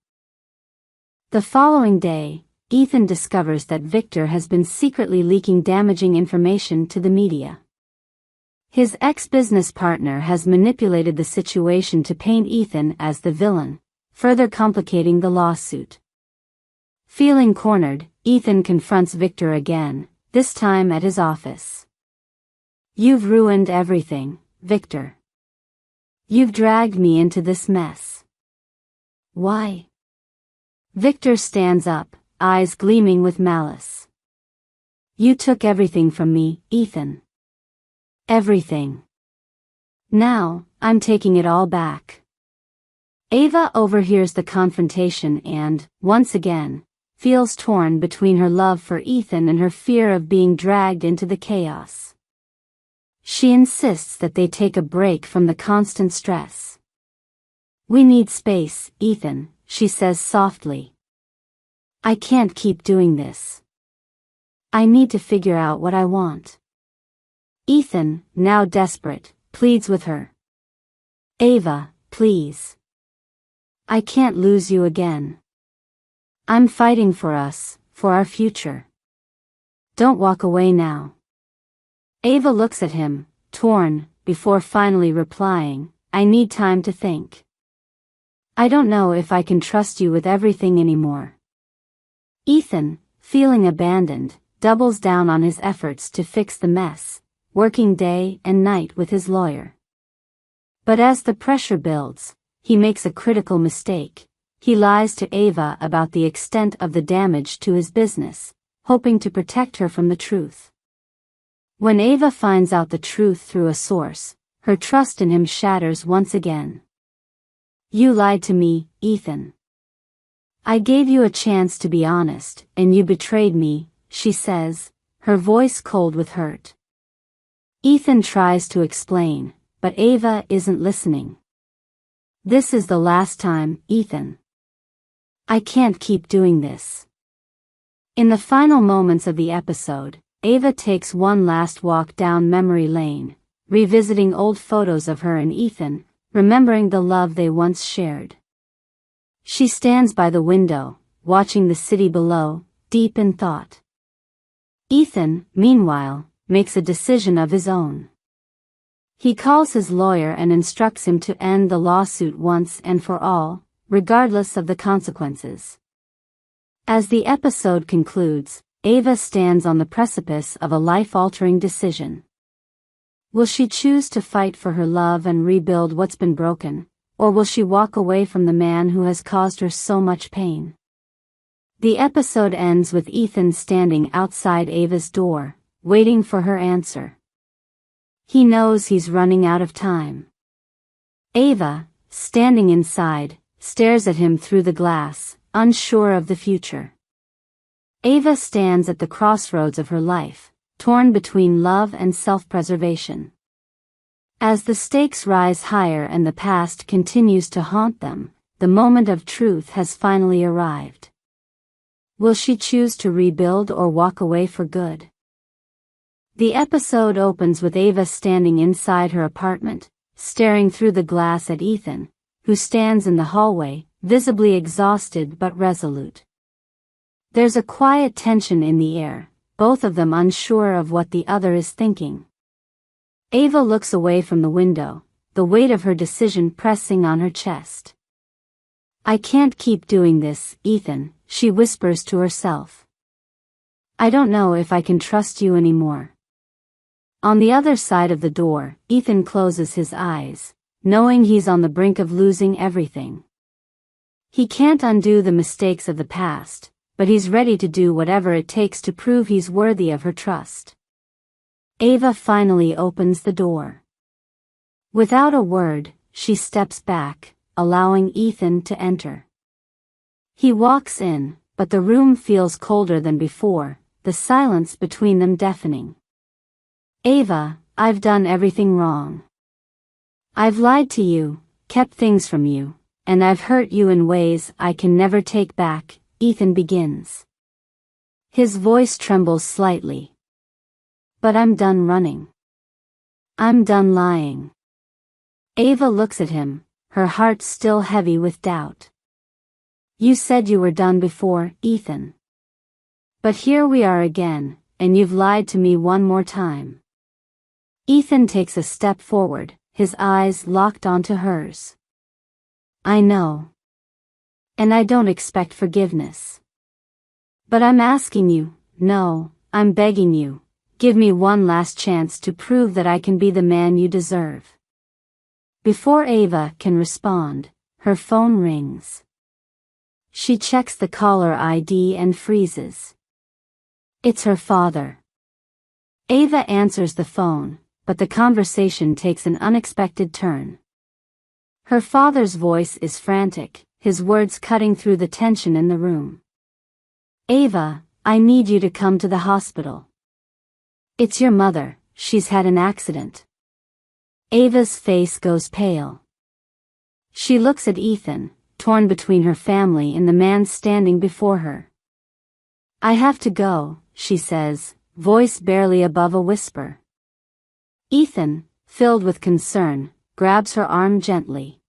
The following day, Ethan discovers that Victor has been secretly leaking damaging information to the media. His ex-business partner has manipulated the situation to paint Ethan as the villain, further complicating the lawsuit. Feeling cornered, Ethan confronts Victor again, this time at his office. "You've ruined everything, Victor. You've dragged me into this mess." "Why?" Victor stands up, eyes gleaming with malice. "You took everything from me, Ethan. Everything. Now, I'm taking it all back." Ava overhears the confrontation and, once again, feels torn between her love for Ethan and her fear of being dragged into the chaos. She insists that they take a break from the constant stress. "We need space, Ethan," she says softly. "I can't keep doing this. I need to figure out what I want." Ethan, now desperate, pleads with her. "Ava, please. I can't lose you again. I'm fighting for us, for our future. Don't walk away now." Ava looks at him, torn, before finally replying, "I need time to think. I don't know if I can trust you with everything anymore." Ethan, feeling abandoned, doubles down on his efforts to fix the mess, working day and night with his lawyer. But as the pressure builds, he makes a critical mistake. He lies to Ava about the extent of the damage to his business, hoping to protect her from the truth. When Ava finds out the truth through a source, her trust in him shatters once again. "You lied to me, Ethan. I gave you a chance to be honest, and you betrayed me," she says, her voice cold with hurt. Ethan tries to explain, but Ava isn't listening. "This is the last time, Ethan. I can't keep doing this." In the final moments of the episode, Ava takes one last walk down memory lane, revisiting old photos of her and Ethan, remembering the love they once shared. She stands by the window, watching the city below, deep in thought. Ethan, meanwhile, makes a decision of his own. He calls his lawyer and instructs him to end the lawsuit once and for all, regardless of the consequences. As the episode concludes, Ava stands on the precipice of a life-altering decision. Will she choose to fight for her love and rebuild what's been broken, or will she walk away from the man who has caused her so much pain? The episode ends with Ethan standing outside Ava's door, waiting for her answer. He knows he's running out of time. Ava, standing inside, stares at him through the glass, unsure of the future. Ava stands at the crossroads of her life, torn between love and self-preservation. As the stakes rise higher and the past continues to haunt them, the moment of truth has finally arrived. Will she choose to rebuild or walk away for good? The episode opens with Ava standing inside her apartment, staring through the glass at Ethan, who stands in the hallway, visibly exhausted but resolute. There's a quiet tension in the air, both of them unsure of what the other is thinking. Ava looks away from the window, the weight of her decision pressing on her chest. "I can't keep doing this, Ethan," she whispers to herself. "I don't know if I can trust you anymore." On the other side of the door, Ethan closes his eyes, knowing he's on the brink of losing everything. He can't undo the mistakes of the past, but he's ready to do whatever it takes to prove he's worthy of her trust. Ava finally opens the door. Without a word, she steps back, allowing Ethan to enter. He walks in, but the room feels colder than before, the silence between them deafening. "Ava, I've done everything wrong. I've lied to you, kept things from you, and I've hurt you in ways I can never take back," Ethan begins. His voice trembles slightly. "But I'm done running. I'm done lying." Ava looks at him, her heart still heavy with doubt. "You said you were done before, Ethan. But here we are again, and you've lied to me one more time." Ethan takes a step forward, his eyes locked onto hers. I know. And I don't expect forgiveness. But I'm asking you, no, I'm begging you, give me one last chance to prove that I can be the man you deserve. Before Ava can respond, her phone rings. She checks the caller ID and freezes. It's her father. Ava answers the phone, but the conversation takes an unexpected turn. Her father's voice is frantic, his words cutting through the tension in the room. Ava, I need you to come to the hospital. It's your mother, she's had an accident. Ava's face goes pale. She looks at Ethan, torn between her family and the man standing before her. I have to go, she says, voice barely above a whisper. Ethan, filled with concern, grabs her arm gently.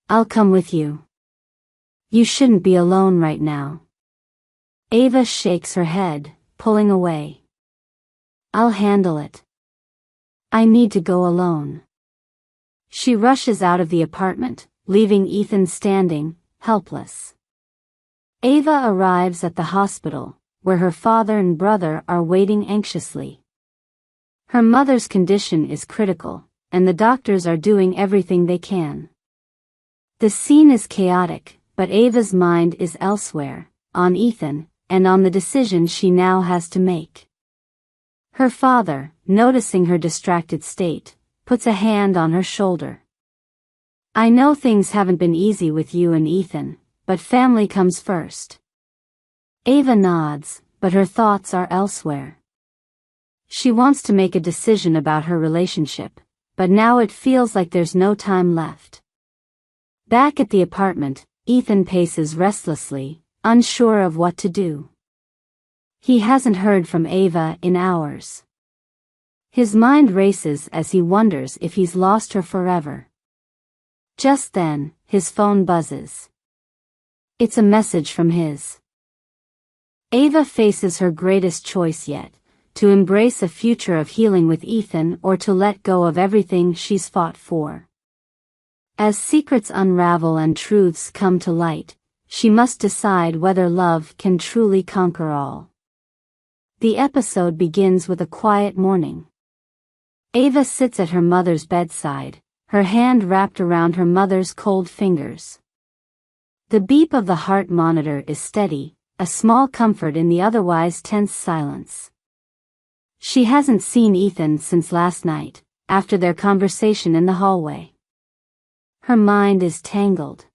I'll come with you. You shouldn't be alone right now. Ava shakes her head, pulling away. I'll handle it. I need to go alone. She rushes out of the apartment, leaving Ethan standing, helpless. Ava arrives at the hospital, where her father and brother are waiting anxiously. Her mother's condition is critical, and the doctors are doing everything they can. The scene is chaotic, but Ava's mind is elsewhere, on Ethan, and on the decision she now has to make. Her father, noticing her distracted state, puts a hand on her shoulder. I know things haven't been easy with you and Ethan, but family comes first. Ava nods, but her thoughts are elsewhere. She wants to make a decision about her relationship, but now it feels like there's no time left. Back at the apartment, Ethan paces restlessly, unsure of what to do. He hasn't heard from Ava in hours. His mind races as he wonders if he's lost her forever. Just then, his phone buzzes. It's a message from his. Ava faces her greatest choice yet, to embrace a future of healing with Ethan or to let go of everything she's fought for. As secrets unravel and truths come to light, she must decide whether love can truly conquer all. The episode begins with a quiet morning. Ava sits at her mother's bedside, her hand wrapped around her mother's cold fingers. The beep of the heart monitor is steady, a small comfort in the otherwise tense silence. She hasn't seen Ethan since last night, after their conversation in the hallway. Her mind is tangled.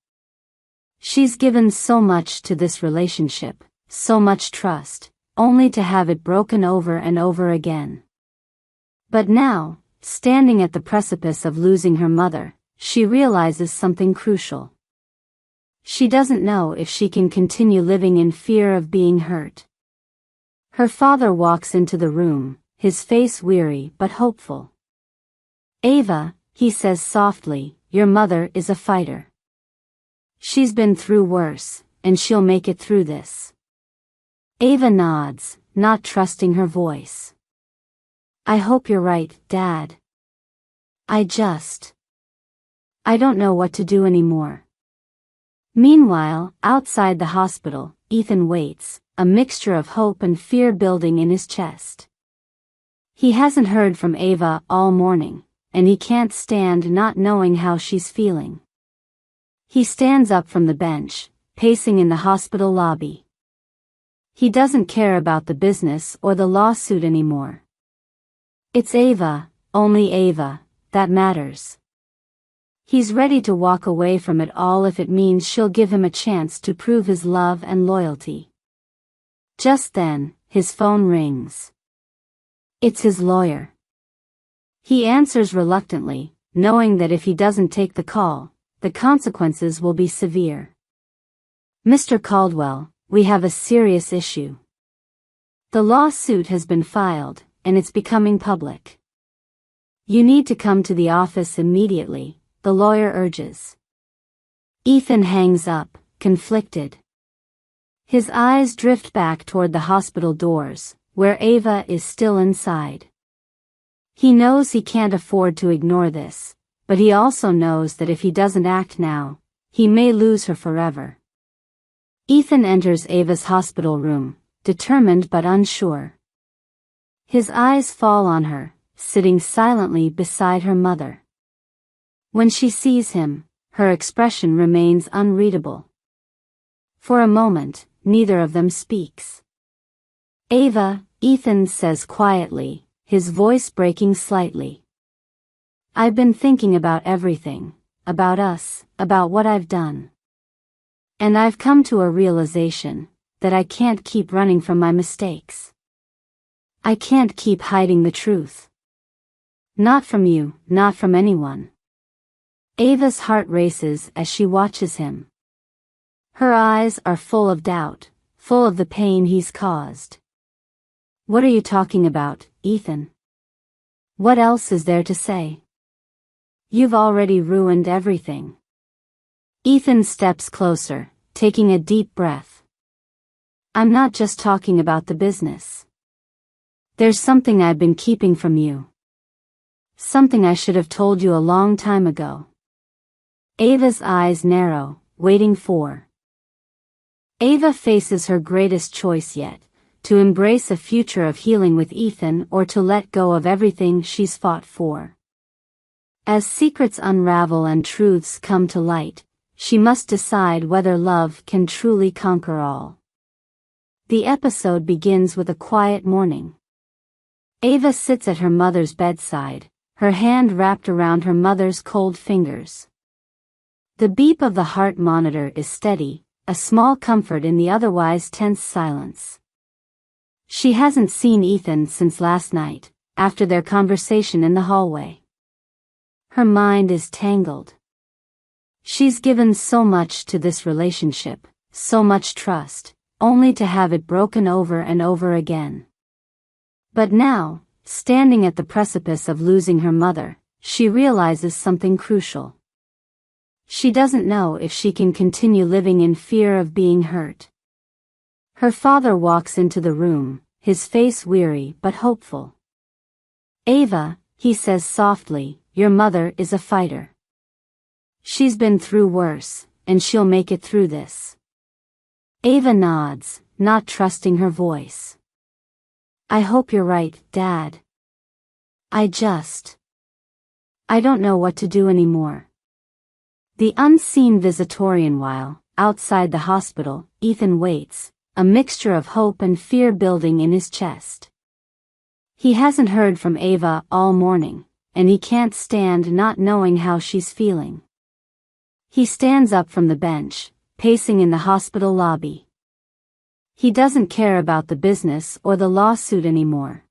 She's given so much to this relationship, so much trust, only to have it broken over and over again. But now, standing at the precipice of losing her mother, she realizes something crucial. She doesn't know if she can continue living in fear of being hurt. Her father walks into the room, his face weary but hopeful. Ava, he says softly, your mother is a fighter. She's been through worse, and she'll make it through this. Ava nods, not trusting her voice. I hope you're right, Dad. I don't know what to do anymore. Meanwhile, outside the hospital, Ethan waits, a mixture of hope and fear building in his chest. He hasn't heard from Ava all morning, and he can't stand not knowing how she's feeling. He stands up from the bench, pacing in the hospital lobby. He doesn't care about the business or the lawsuit anymore. It's Ava, only Ava, that matters. He's ready to walk away from it all if it means she'll give him a chance to prove his love and loyalty. Just then, his phone rings. It's his lawyer. He answers reluctantly, knowing that if he doesn't take the call, the consequences will be severe. Mr. Caldwell, we have a serious issue. The lawsuit has been filed, and it's becoming public. You need to come to the office immediately, the lawyer urges. Ethan hangs up, conflicted. His eyes drift back toward the hospital doors, where Ava is still inside. He knows he can't afford to ignore this, but he also knows that if he doesn't act now, he may lose her forever. Ethan enters Ava's hospital room, determined but unsure. His eyes fall on her, sitting silently beside her mother. When she sees him, her expression remains unreadable. For a moment, neither of them speaks. "Ava," Ethan says quietly, his voice breaking slightly. "I've been thinking about everything, about us, about what I've done. And I've come to a realization that I can't keep running from my mistakes. I can't keep hiding the truth. Not from you, not from anyone." Ava's heart races as she watches him. Her eyes are full of doubt, full of the pain he's caused. "What are you talking about, Ethan? What else is there to say? You've already ruined everything." Ethan steps closer, taking a deep breath. "I'm not just talking about the business. There's something I've been keeping from you. Something I should have told you a long time ago." Ava's eyes narrow, waiting for. Ava faces her greatest choice yet, to embrace a future of healing with Ethan or to let go of everything she's fought for. As secrets unravel and truths come to light, she must decide whether love can truly conquer all. The episode begins with a quiet morning. Ava sits at her mother's bedside, her hand wrapped around her mother's cold fingers. The beep of the heart monitor is steady, a small comfort in the otherwise tense silence. She hasn't seen Ethan since last night, after their conversation in the hallway. Her mind is tangled. She's given so much to this relationship, so much trust, only to have it broken over and over again. But now, standing at the precipice of losing her mother, she realizes something crucial. She doesn't know if she can continue living in fear of being hurt. Her father walks into the room, his face weary but hopeful. "Ava," he says softly, "your mother is a fighter. She's been through worse, and she'll make it through this." Ava nods, not trusting her voice. "I hope you're right, Dad. I don't know what to do anymore." The unseen Visitorian. While, outside the hospital, Ethan waits, a mixture of hope and fear building in his chest. He hasn't heard from Ava all morning, and he can't stand not knowing how she's feeling. He stands up from the bench, pacing in the hospital lobby. He doesn't care about the business or the lawsuit anymore.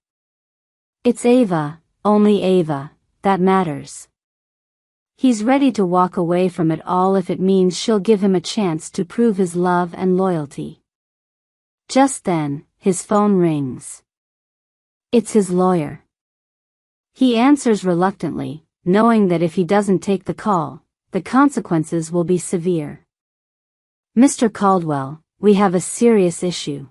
It's Ava, only Ava, that matters. He's ready to walk away from it all if it means she'll give him a chance to prove his love and loyalty. Just then, his phone rings. It's his lawyer. He answers reluctantly, knowing that if he doesn't take the call, the consequences will be severe. "Mr. Caldwell, we have a serious issue.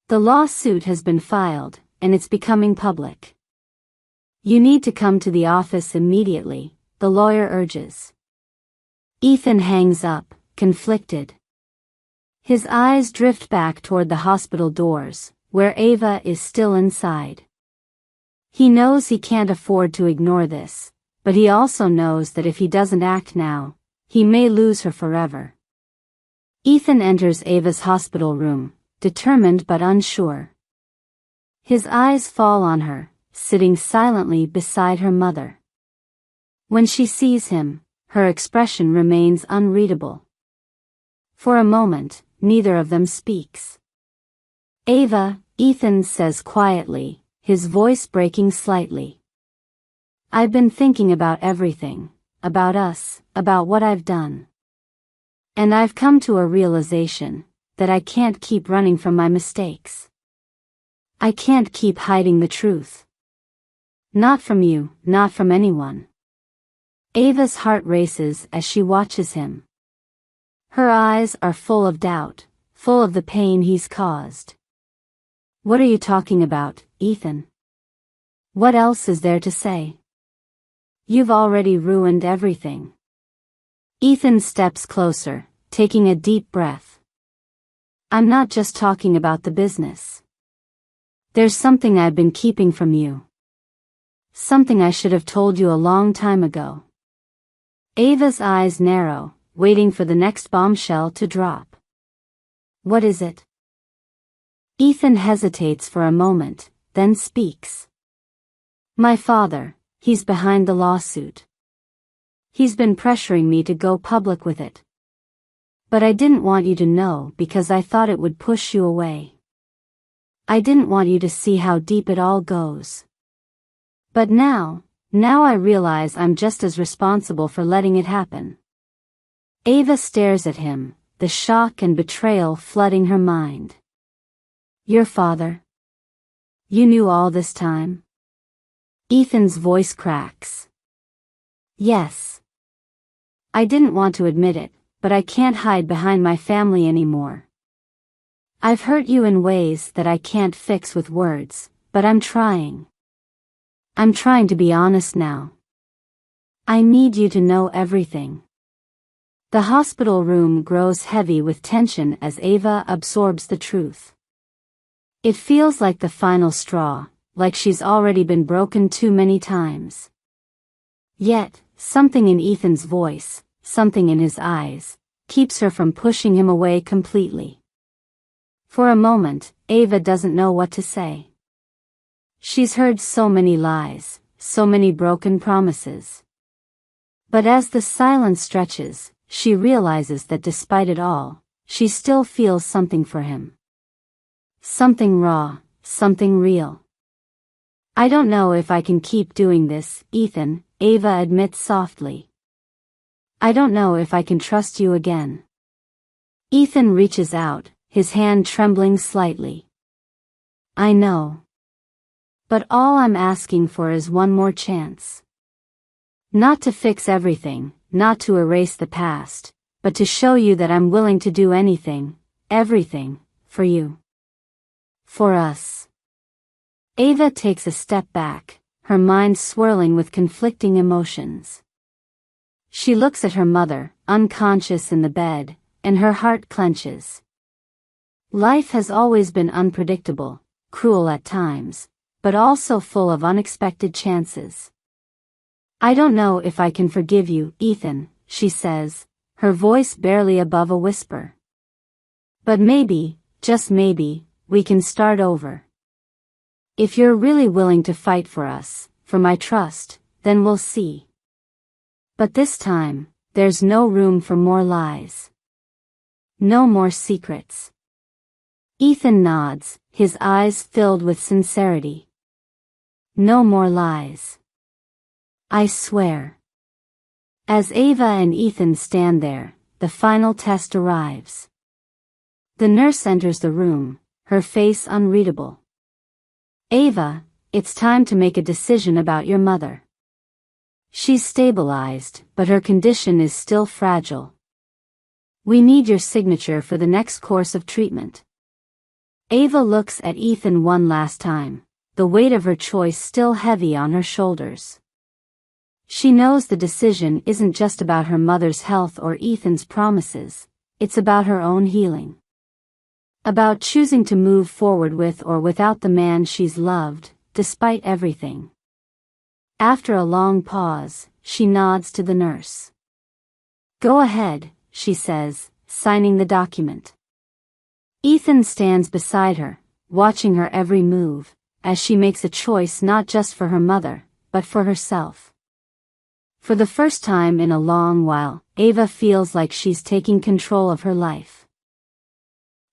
The lawsuit has been filed, and it's becoming public. You need to come to the office immediately," the lawyer urges. Ethan hangs up, conflicted. His eyes drift back toward the hospital doors, where Ava is still inside. He knows he can't afford to ignore this, but he also knows that if he doesn't act now, he may lose her forever. Ethan enters Ava's hospital room, determined but unsure. His eyes fall on her, sitting silently beside her mother. When she sees him, her expression remains unreadable. For a moment, neither of them speaks. "Ava," Ethan says quietly, his voice breaking slightly. "I've been thinking about everything, about us, about what I've done. And I've come to a realization that I can't keep running from my mistakes. I can't keep hiding the truth. Not from you, not from anyone." Ava's heart races as she watches him. Her eyes are full of doubt, full of the pain he's caused. "What are you talking about, Ethan? What else is there to say? You've already ruined everything. Ethan steps closer, taking a deep breath. I'm not just talking about the business. There's something I've been keeping from you. Something I should have told you a long time ago. Ava's eyes narrow, waiting for the next bombshell to drop. What is it? Ethan hesitates for a moment, then speaks. My father, he's behind the lawsuit. He's been pressuring me to go public with it. But I didn't want you to know because I thought it would push you away. I didn't want you to see how deep it all goes. But now I realize I'm just as responsible for letting it happen. Ava stares at him, the shock and betrayal flooding her mind. Your father? You knew all this time? Ethan's voice cracks. Yes. I didn't want to admit it, but I can't hide behind my family anymore. I've hurt you in ways that I can't fix with words, but I'm trying. I'm trying to be honest now. I need you to know everything. The hospital room grows heavy with tension as Ava absorbs the truth. It feels like the final straw, like she's already been broken too many times. Yet, something in Ethan's voice, something in his eyes, keeps her from pushing him away completely. For a moment, Ava doesn't know what to say. She's heard so many lies, so many broken promises. But as the silence stretches, she realizes that despite it all, she still feels something for him. Something raw, something real. I don't know if I can keep doing this, Ethan, Ava admits softly. I don't know if I can trust you again. Ethan reaches out, his hand trembling slightly. I know. But all I'm asking for is one more chance. Not to fix everything, not to erase the past, but to show you that I'm willing to do anything, everything, for you. For us. Ava takes a step back, her mind swirling with conflicting emotions. She looks at her mother, unconscious in the bed, and her heart clenches. Life has always been unpredictable, cruel at times, but also full of unexpected chances. I don't know if I can forgive you, Ethan, she says, her voice barely above a whisper. But maybe, just maybe, we can start over. If you're really willing to fight for us, for my trust, then we'll see. But this time, there's no room for more lies. No more secrets. Ethan nods, his eyes filled with sincerity. No more lies. I swear. As Ava and Ethan stand there, the final test arrives. The nurse enters the room, her face unreadable. Ava, it's time to make a decision about your mother. She's stabilized, but her condition is still fragile. We need your signature for the next course of treatment. Ava looks at Ethan one last time, the weight of her choice still heavy on her shoulders. She knows the decision isn't just about her mother's health or Ethan's promises, it's about her own healing. About choosing to move forward with or without the man she's loved, despite everything. After a long pause, she nods to the nurse. Go ahead, she says, signing the document. Ethan stands beside her, watching her every move, as she makes a choice not just for her mother, but for herself. For the first time in a long while, Ava feels like she's taking control of her life.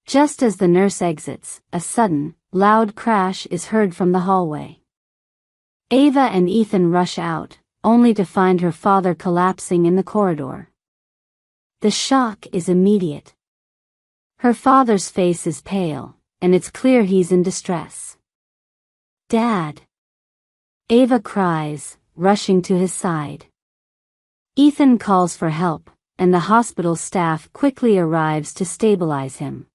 Just as the nurse exits, a sudden, loud crash is heard from the hallway. Ava and Ethan rush out, only to find her father collapsing in the corridor. The shock is immediate. Her father's face is pale, and it's clear he's in distress. Dad! Ava cries, rushing to his side. Ethan calls for help, and the hospital staff quickly arrives to stabilize him.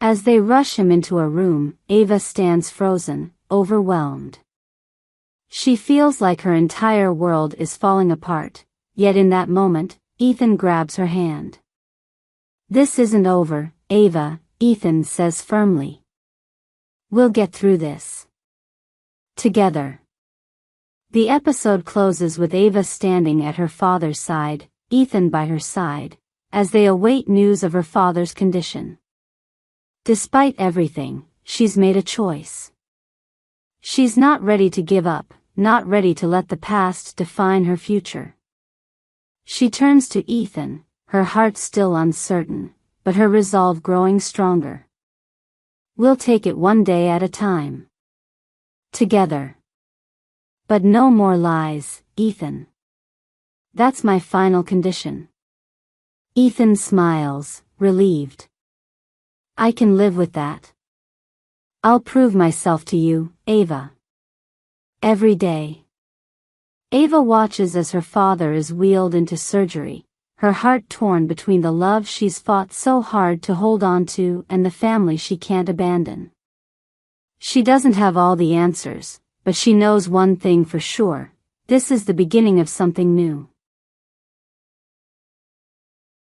As they rush him into a room, Ava stands frozen, overwhelmed. She feels like her entire world is falling apart, yet in that moment, Ethan grabs her hand. "This isn't over, Ava," Ethan says firmly. "We'll get through this. Together." The episode closes with Ava standing at her father's side, Ethan by her side, as they await news of her father's condition. Despite everything, she's made a choice. She's not ready to give up, not ready to let the past define her future. She turns to Ethan, her heart still uncertain, but her resolve growing stronger. "We'll take it one day at a time. Together. But no more lies, Ethan. That's my final condition." Ethan smiles, relieved. "I can live with that. I'll prove myself to you, Ava. Every day." Ava watches as her father is wheeled into surgery, her heart torn between the love she's fought so hard to hold on to and the family she can't abandon. She doesn't have all the answers, but she knows one thing for sure: this is the beginning of something new.